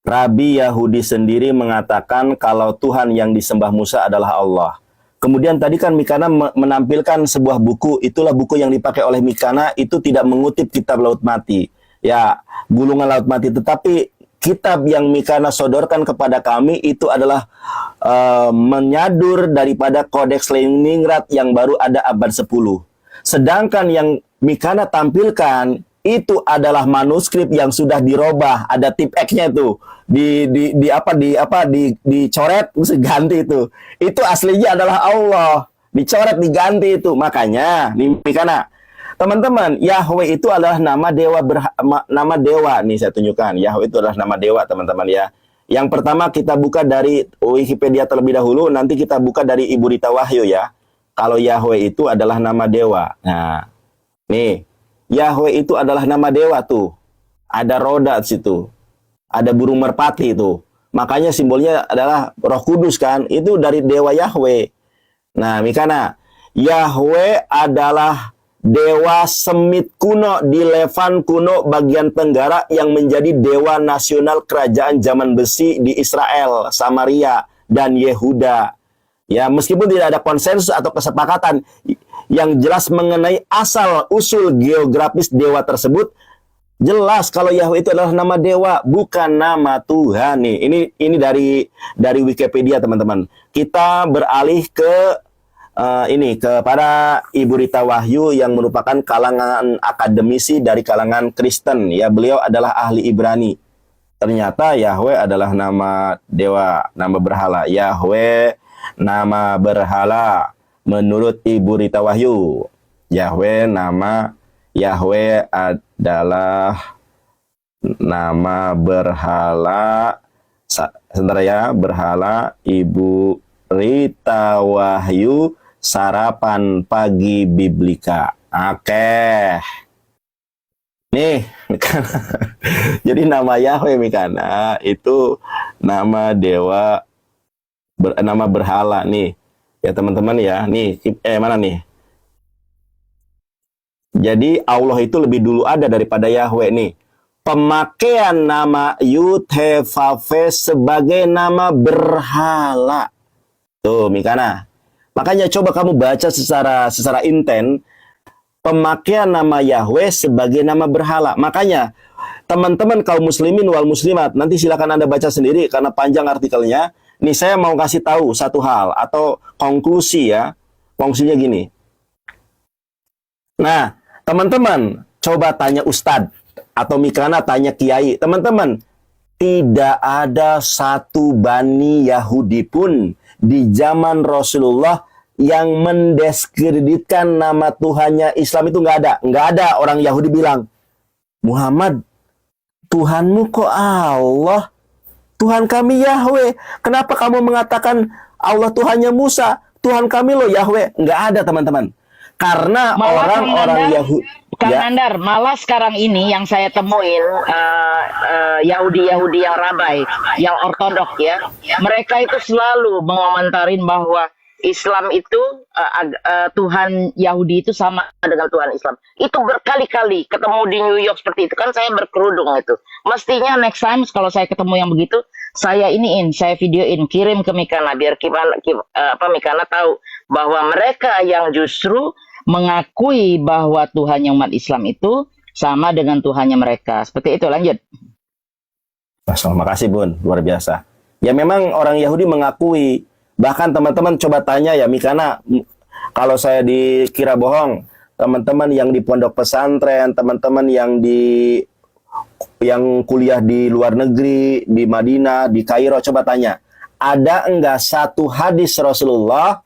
Rabi Yahudi sendiri mengatakan kalau Tuhan yang disembah Musa adalah Allah. Kemudian tadi kan Mikana menampilkan sebuah buku, itulah buku yang dipakai oleh Mikana, itu tidak mengutip kitab Laut Mati. Ya, gulungan Laut Mati, tetapi kitab yang Mikana sodorkan kepada kami itu adalah menyadur daripada Kodeks Leningrad yang baru ada abad 10. Sedangkan yang Mikana tampilkan itu adalah manuskrip yang sudah dirobah, ada tip X-nya itu. Dicoret terus ganti itu. Itu aslinya adalah Allah. Dicoret diganti itu. Makanya nih Mikana, teman-teman, Yahweh itu adalah nama dewa nama dewa. Nih saya tunjukkan, Yahweh itu adalah nama dewa, teman-teman ya. Yang pertama kita buka dari Wikipedia terlebih dahulu, nanti kita buka dari Ibu Rita Wahyu ya. Kalau Yahweh itu adalah nama dewa. Nah, nih, Yahweh itu adalah nama dewa tuh. Ada roda di situ. Ada burung merpati itu. Makanya simbolnya adalah Roh Kudus kan. Itu dari dewa Yahweh. Nah, Mikana, Yahweh adalah dewa Semit kuno di Levan kuno bagian tenggara yang menjadi dewa nasional kerajaan zaman besi di Israel, Samaria, dan Yehuda. Ya, meskipun tidak ada konsensus atau kesepakatan yang jelas mengenai asal usul geografis dewa tersebut, jelas kalau Yahweh itu adalah nama dewa, bukan nama Tuhan nih. Ini dari Wikipedia, teman-teman. Kita beralih ke kepada Ibu Rita Wahyu yang merupakan kalangan akademisi dari kalangan Kristen. Ya, beliau adalah ahli Ibrani. Ternyata Yahweh adalah nama dewa, nama berhala. Yahweh nama berhala menurut Ibu Rita Wahyu. Yahweh adalah nama berhala. Sebentar ya, berhala Ibu Rita Wahyu Sarapan Pagi Biblika. Oke. Nih, jadi nama Yahweh Mikana itu nama dewa, nama berhala nih. Ya teman-teman ya, nih mana nih? Jadi Allah itu lebih dulu ada daripada Yahweh nih. Pemakaian nama Yud-He-Vav-He sebagai nama berhala. Tuh Mikana. Makanya coba kamu baca secara inten pemakaian nama Yahweh sebagai nama berhala. Makanya teman-teman kaum muslimin wal muslimat, nanti silakan Anda baca sendiri karena panjang artikelnya. Nih saya mau kasih tahu satu hal atau konklusi ya. Konklusinya gini. Nah, teman-teman coba tanya ustadz atau Mikana tanya kiai. Teman-teman, tidak ada satu Bani Yahudi pun di zaman Rasulullah yang mendiskreditkan nama Tuhannya Islam. Itu nggak ada orang Yahudi bilang, Muhammad, Tuhanmu kok Allah, Tuhan kami Yahweh. Kenapa kamu mengatakan Allah Tuhannya Musa, Tuhan kami loh Yahweh? Nggak ada, teman-teman. Karena orang-orang Yahudi, Kang ya, Nandar, malah sekarang ini yang saya temuin Yahudi-Yahudi yang rabai, yang ortodok ya, mereka itu selalu mengomentarin bahwa Islam itu Tuhan Yahudi itu sama dengan Tuhan Islam. Itu berkali-kali ketemu di New York seperti itu. Kan saya berkerudung itu. Mestinya next time kalau saya ketemu yang begitu, saya videoin, kirim ke Mikana biar Mikana tahu bahwa mereka yang justru mengakui bahwa Tuhannya umat Islam itu sama dengan Tuhannya mereka. Seperti itu, lanjut. makasih Bun, luar biasa. Ya memang orang Yahudi mengakui. Bahkan teman-teman coba tanya ya Mikana, kalau saya dikira bohong, teman-teman yang di pondok pesantren, teman-teman yang kuliah di luar negeri, di Madinah, di Kairo, coba tanya, ada enggak satu hadis Rasulullah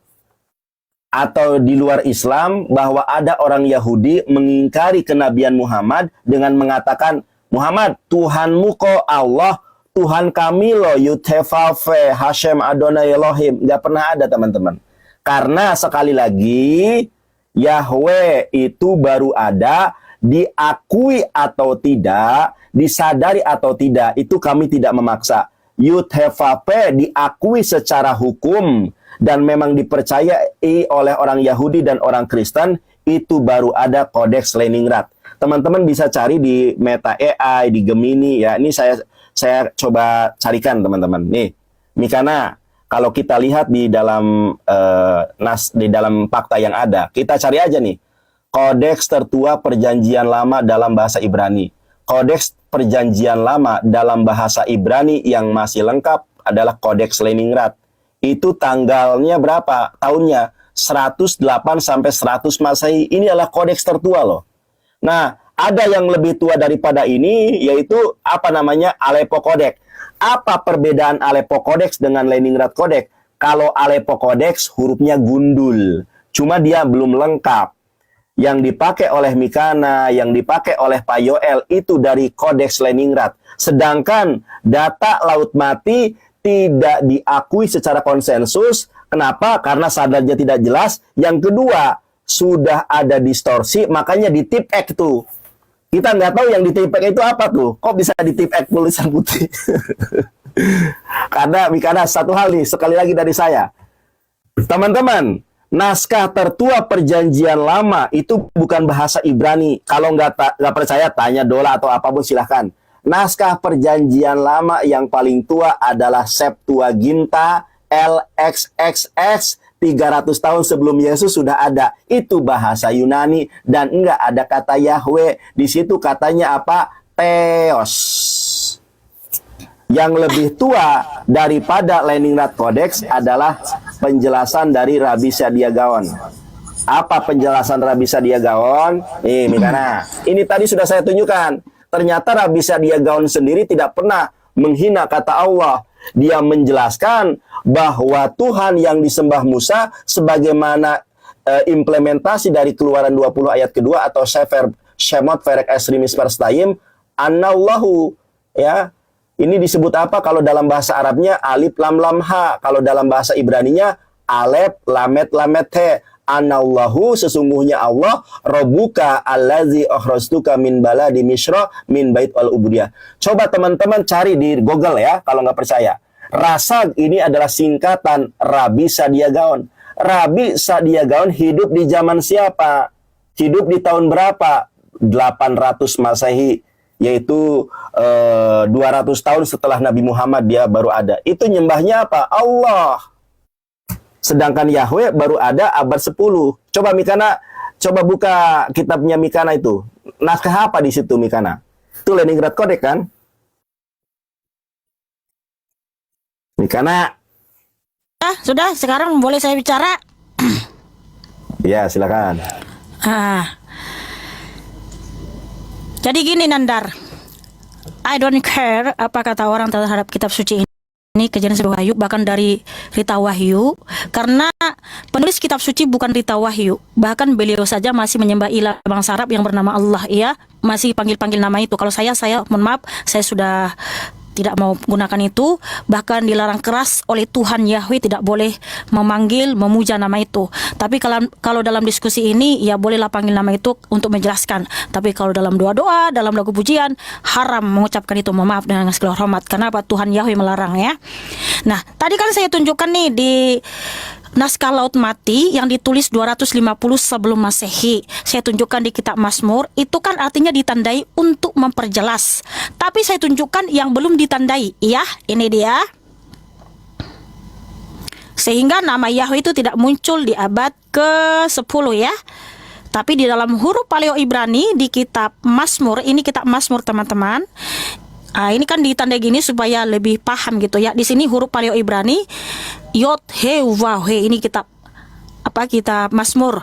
atau di luar Islam bahwa ada orang Yahudi mengingkari kenabian Muhammad dengan mengatakan, Muhammad, Tuhanmu kok Allah, Tuhan kami loh, Yutefafe, Hashem Adonai Elohim. Nggak pernah ada, teman-teman. Karena sekali lagi, Yahweh itu baru ada, diakui atau tidak, disadari atau tidak, itu kami tidak memaksa. Yutefafe diakui secara hukum, dan memang dipercayai oleh orang Yahudi dan orang Kristen, itu baru ada Kodeks Leningrad. Teman-teman bisa cari di Meta AI, di Gemini, ya. Ini saya coba carikan, teman-teman. Nih, Mikana, kalau kita lihat di dalam di dalam fakta yang ada, kita cari aja nih. Kodeks tertua Perjanjian Lama dalam bahasa Ibrani. Kodeks Perjanjian Lama dalam bahasa Ibrani yang masih lengkap adalah Kodeks Leningrad. Itu tanggalnya berapa? Tahunnya 108 sampai 100 Masehi. Ini adalah kodeks tertua loh. Nah, ada yang lebih tua daripada ini, yaitu apa namanya, Aleppo Codex. Apa perbedaan Aleppo Codex dengan Leningrad Codex? Kalau Aleppo Codex hurufnya gundul, cuma dia belum lengkap. Yang dipakai oleh Mikana, yang dipakai oleh Pak Yoel itu dari Kodeks Leningrad. Sedangkan data Laut Mati tidak diakui secara konsensus. Kenapa? Karena sadarnya tidak jelas. Yang kedua, sudah ada distorsi, makanya di tip-ek tuh. Kita nggak tahu yang di tip-ek itu apa tuh. Kok bisa di tip-ek tulisan putih? Karena satu hal nih, sekali lagi dari saya. Teman-teman, naskah tertua Perjanjian Lama itu bukan bahasa Ibrani. Kalau nggak percaya, tanya Dola atau apapun silahkan. Naskah Perjanjian Lama yang paling tua adalah Septuaginta LXXX. 300 tahun sebelum Yesus sudah ada. Itu bahasa Yunani dan enggak ada kata Yahweh. Di situ katanya apa? Theos. Yang lebih tua daripada Leningrad Codex adalah penjelasan dari Rabbi Sadia Gaon. Apa penjelasan Rabbi Sadia Gaon? Nih, Mikana. Ini tadi sudah saya tunjukkan. Ternyata Rabbi Sadia Gaon sendiri tidak pernah menghina kata Allah. Dia menjelaskan bahwa Tuhan yang disembah Musa sebagaimana implementasi dari Keluaran 20 ayat kedua atau Sefer Shemot Perek Esri Misper Stayim Anallahu, ya. Ini disebut apa kalau dalam bahasa Arabnya? Alif lam lam ha. Kalau dalam bahasa Ibraninya alef lamet lamet he. Anallahu, sesungguhnya Allah, Rabbuka allazi akhrajtuka min baladi Misra min bait al ubudiyah. Coba teman-teman cari di Google ya, kalau nggak percaya. Rasag ini adalah singkatan Rabbi Sadia Gaon. Rabbi Sadia Gaon hidup di zaman siapa? Hidup di tahun berapa? 800 Masehi, yaitu 200 tahun setelah Nabi Muhammad dia baru ada. Itu nyembahnya apa? Allah. Sedangkan Yahweh baru ada abad 10. Coba Mikana Coba buka kitabnya Mikana itu. Naskah apa di situ Mikana? Itu Leningrad Codex kan? Mikana. Sudah, sekarang boleh saya bicara? Ya, silakan. Jadi gini Nandar, I don't care apa kata orang terhadap kitab suci ini, Kejadian 10 Wahyu, bahkan dari Rita Wahyu, karena penulis kitab suci bukan Rita Wahyu, bahkan beliau saja masih menyembah ilah bangsa Arab yang bernama Allah, ya, masih panggil-panggil nama itu. Kalau saya mohon maaf, saya sudah tidak mau gunakan itu, bahkan dilarang keras oleh Tuhan Yahweh, tidak boleh memanggil, memuja nama itu. Tapi kalau dalam diskusi ini, ya bolehlah panggil nama itu untuk menjelaskan. Tapi kalau dalam doa-doa, dalam lagu pujian, haram mengucapkan itu. Mohon maaf dengan segala hormat. Kenapa? Tuhan Yahweh melarang, ya. Nah, tadi kan saya tunjukkan nih di naskah Laut Mati yang ditulis 250 sebelum Masehi. Saya tunjukkan di kitab Mazmur, itu kan artinya ditandai untuk memperjelas. Tapi saya tunjukkan yang belum ditandai, ya, ini dia. Sehingga nama Yahweh itu tidak muncul di abad ke-10, ya. Tapi di dalam huruf Paleo Ibrani di kitab Mazmur, ini kitab Mazmur teman-teman. Ini kan ditandai gini supaya lebih paham gitu ya. Di sini huruf Paleo Ibrani Yod He Waw He, ini kitab Mazmur.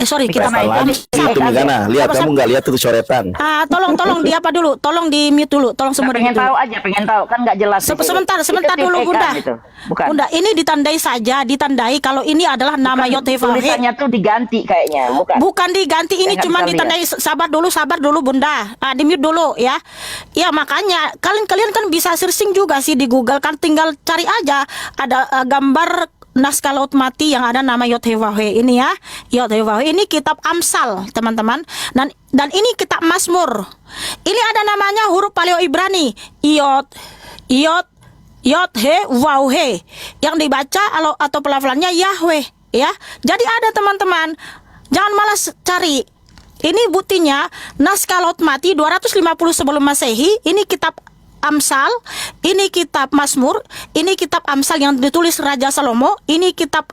Kitab Itu Mikana, lihat kamu nggak lihat itu coretan. Tolong di apa dulu? Tolong di mute dulu. Tolong semua pengen dulu. tahu aja, pengen tahu kan nggak jelas. Sebentar Itu dulu tim Bunda. Eka gitu. Bukan. Bunda, ini ditandai saja, ditandai kalau ini adalah nama Yod He Waw He. Tulisannya tuh diganti kayaknya, bukan? Bukan diganti, ini Saya cuma nggak bisa ditandai. Sabar dulu Bunda. Di mute dulu ya. Ya makanya kalian kan bisa searching juga sih di Google, kan tinggal cari aja ada gambar naskah Laut Mati yang ada nama Yod He Waw He ini, ya. Yod He Waw He ini kitab Amsal teman-teman, dan ini kitab Mazmur. Ini ada namanya huruf Paleo Ibrani Yod He Waw He, yang dibaca atau pelafalannya Yahweh, ya. Jadi ada teman-teman, jangan malas cari. Ini buktinya naskah Laut Mati 250 sebelum Masehi, ini kitab Amsal, ini kitab Mazmur, ini kitab Amsal yang ditulis Raja Salomo, ini kitab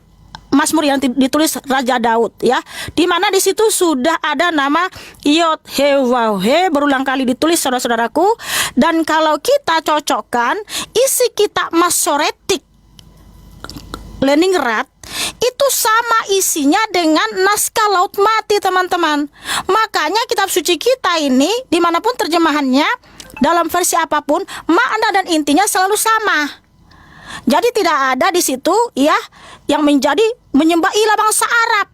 Mazmur yang ditulis Raja Daud, ya. Di mana di situ sudah ada nama Yod He Waw He berulang kali ditulis, saudara-saudaraku. Dan kalau kita cocokkan isi kitab Masoretik Leningrad, itu sama isinya dengan naskah Laut Mati teman-teman. Makanya kitab suci kita ini dimanapun terjemahannya, dalam versi apapun, makna dan intinya selalu sama. Jadi tidak ada di situ, ya, yang menjadi menyembah ilah bangsa Arab.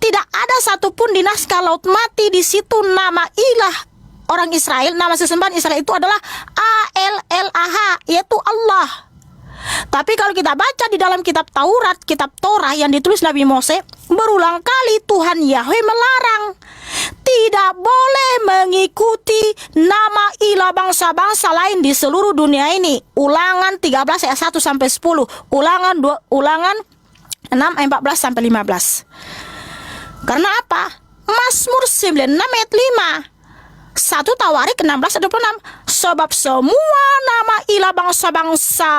Tidak ada satupun di naskah Laut Mati di situ nama ilah orang Israel, nama sesembahan Israel itu adalah A-L-L-A-H, yaitu Allah. Tapi kalau kita baca di dalam kitab Taurat, kitab Torah yang ditulis Nabi Mose, berulang kali Tuhan Yahweh melarang tidak boleh mengikuti nama ilah bangsa-bangsa lain di seluruh dunia ini. Ulangan 13 ayat 1 sampai 10, Ulangan 6 ayat 14 sampai 15. Karena apa? Mazmur 96 ayat 5, 1 Tawarik 16 ayat 26. Sebab semua nama ilah bangsa-bangsa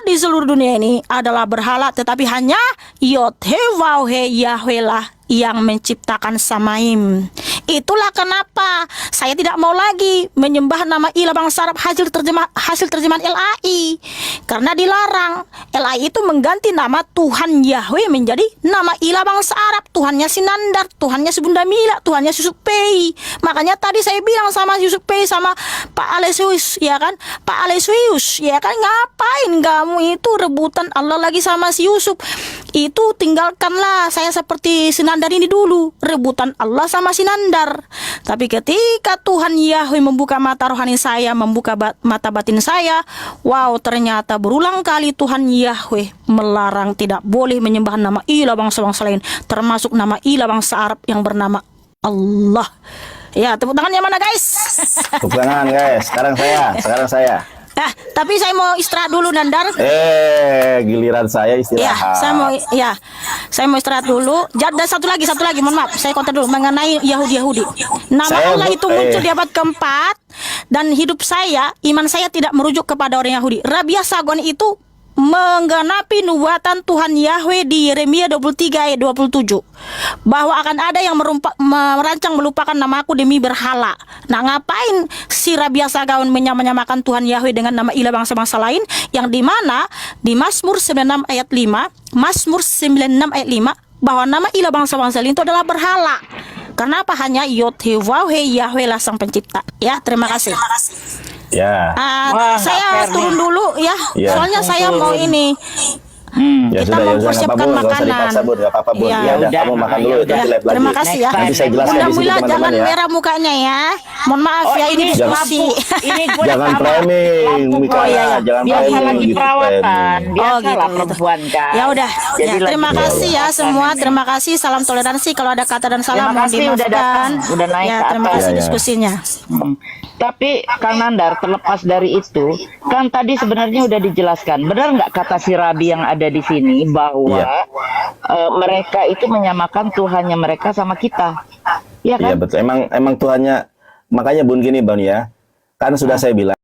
di seluruh dunia ini adalah berhala, tetapi hanya Yod He Waw He Yahweh lah yang menciptakan Samaim. Itulah kenapa saya tidak mau lagi menyembah nama ilah bangsa Arab hasil terjemahan LAI, karena dilarang. LAI itu mengganti nama Tuhan Yahweh menjadi nama ilah bangsa Arab. Tuhannya si Nandar, Tuhannya si Bunda Mila, Tuhannya si Yusuf Pei. Makanya tadi saya bilang sama Yusuf Pei, sama Pak Alesius, ya kan, Pak Alesius, ya kan, ngapain kamu itu rebutan Allah lagi sama si Yusuf? Itu tinggalkanlah saya seperti si Nandar ini dulu, rebutan Allah sama si Nandar. Tapi ketika Tuhan Yahweh membuka mata rohani saya, membuka mata batin saya, wow, ternyata berulang kali Tuhan Yahweh melarang tidak boleh menyembah nama ilah bangsa-bangsa lain, termasuk nama ilah bangsa Arab yang bernama Allah. Ya, tepuk tangannya mana guys? Tepuk tangan guys. Sekarang saya. Tapi saya mau istirahat dulu Nandar. Giliran saya istirahat. Saya mau istirahat dulu. Dan satu lagi, mohon maaf, saya konten dulu mengenai Yahudi. Nama Allah itu muncul di abad keempat, dan hidup saya, iman saya tidak merujuk kepada orang Yahudi. Rabia Sagon itu menggenapi nubuatan Tuhan Yahweh di Yeremia 23 ayat 27 bahwa akan ada yang merancang melupakan namaku demi berhala. Nah, ngapain si Rabi Asagawan menyamakan Tuhan Yahweh dengan nama ilah bangsa-bangsa lain, yang dimana di Mazmur 96 ayat 5, Mazmur 96 ayat 5, bahwa nama ilah bangsa-bangsa lain itu adalah berhala. Kenapa? Hanya Yod-Heh-Wah-Heh Yahweh lah sang pencipta. Ya, terima kasih. Ya. Wah, Saya nggak fair turun nih. dulu ya, Ya. soalnya saya mau ini. Ya Kita sudah, ya mempersiapkan nggak apa-apa, makanan. nggak usah dipaksa, Bun, nggak apa-apa, Bun. Iya. Ya udah, Udah, kamu makan dulu, ya nanti udah. live lagi. Terima kasih ya. Nanti saya jelaskan di situ, Mudah-mudahan jangan teman-teman ya. merah mukanya ya. Mohon maaf ya, ini ini diskusi. ini gue Jangan framing, Mika, iya, iya. jangan biasa framing, lagi gitu, perawatan, framing. biasa lah gitu. perempuan kan. Ya udah. Jadi Ya, lagi terima kasih ya perawatan semua. ini. Terima kasih. Salam toleransi. Kalau ada kata dan salah Terima mohon kasih udah dimaafkan. datang, udah naik Ya, ke terima atas. kasih Ya, ya. diskusinya. Tapi Kang Nandar, terlepas dari itu, kan tadi sebenarnya udah dijelaskan. Benar nggak kata si Rabi yang ada di sini bahwa Iya. mereka itu menyamakan Tuhannya mereka sama kita, ya Iya kan? betul. Emang Tuhannya, makanya Bun gini Bun ya. Kan sudah saya bilang.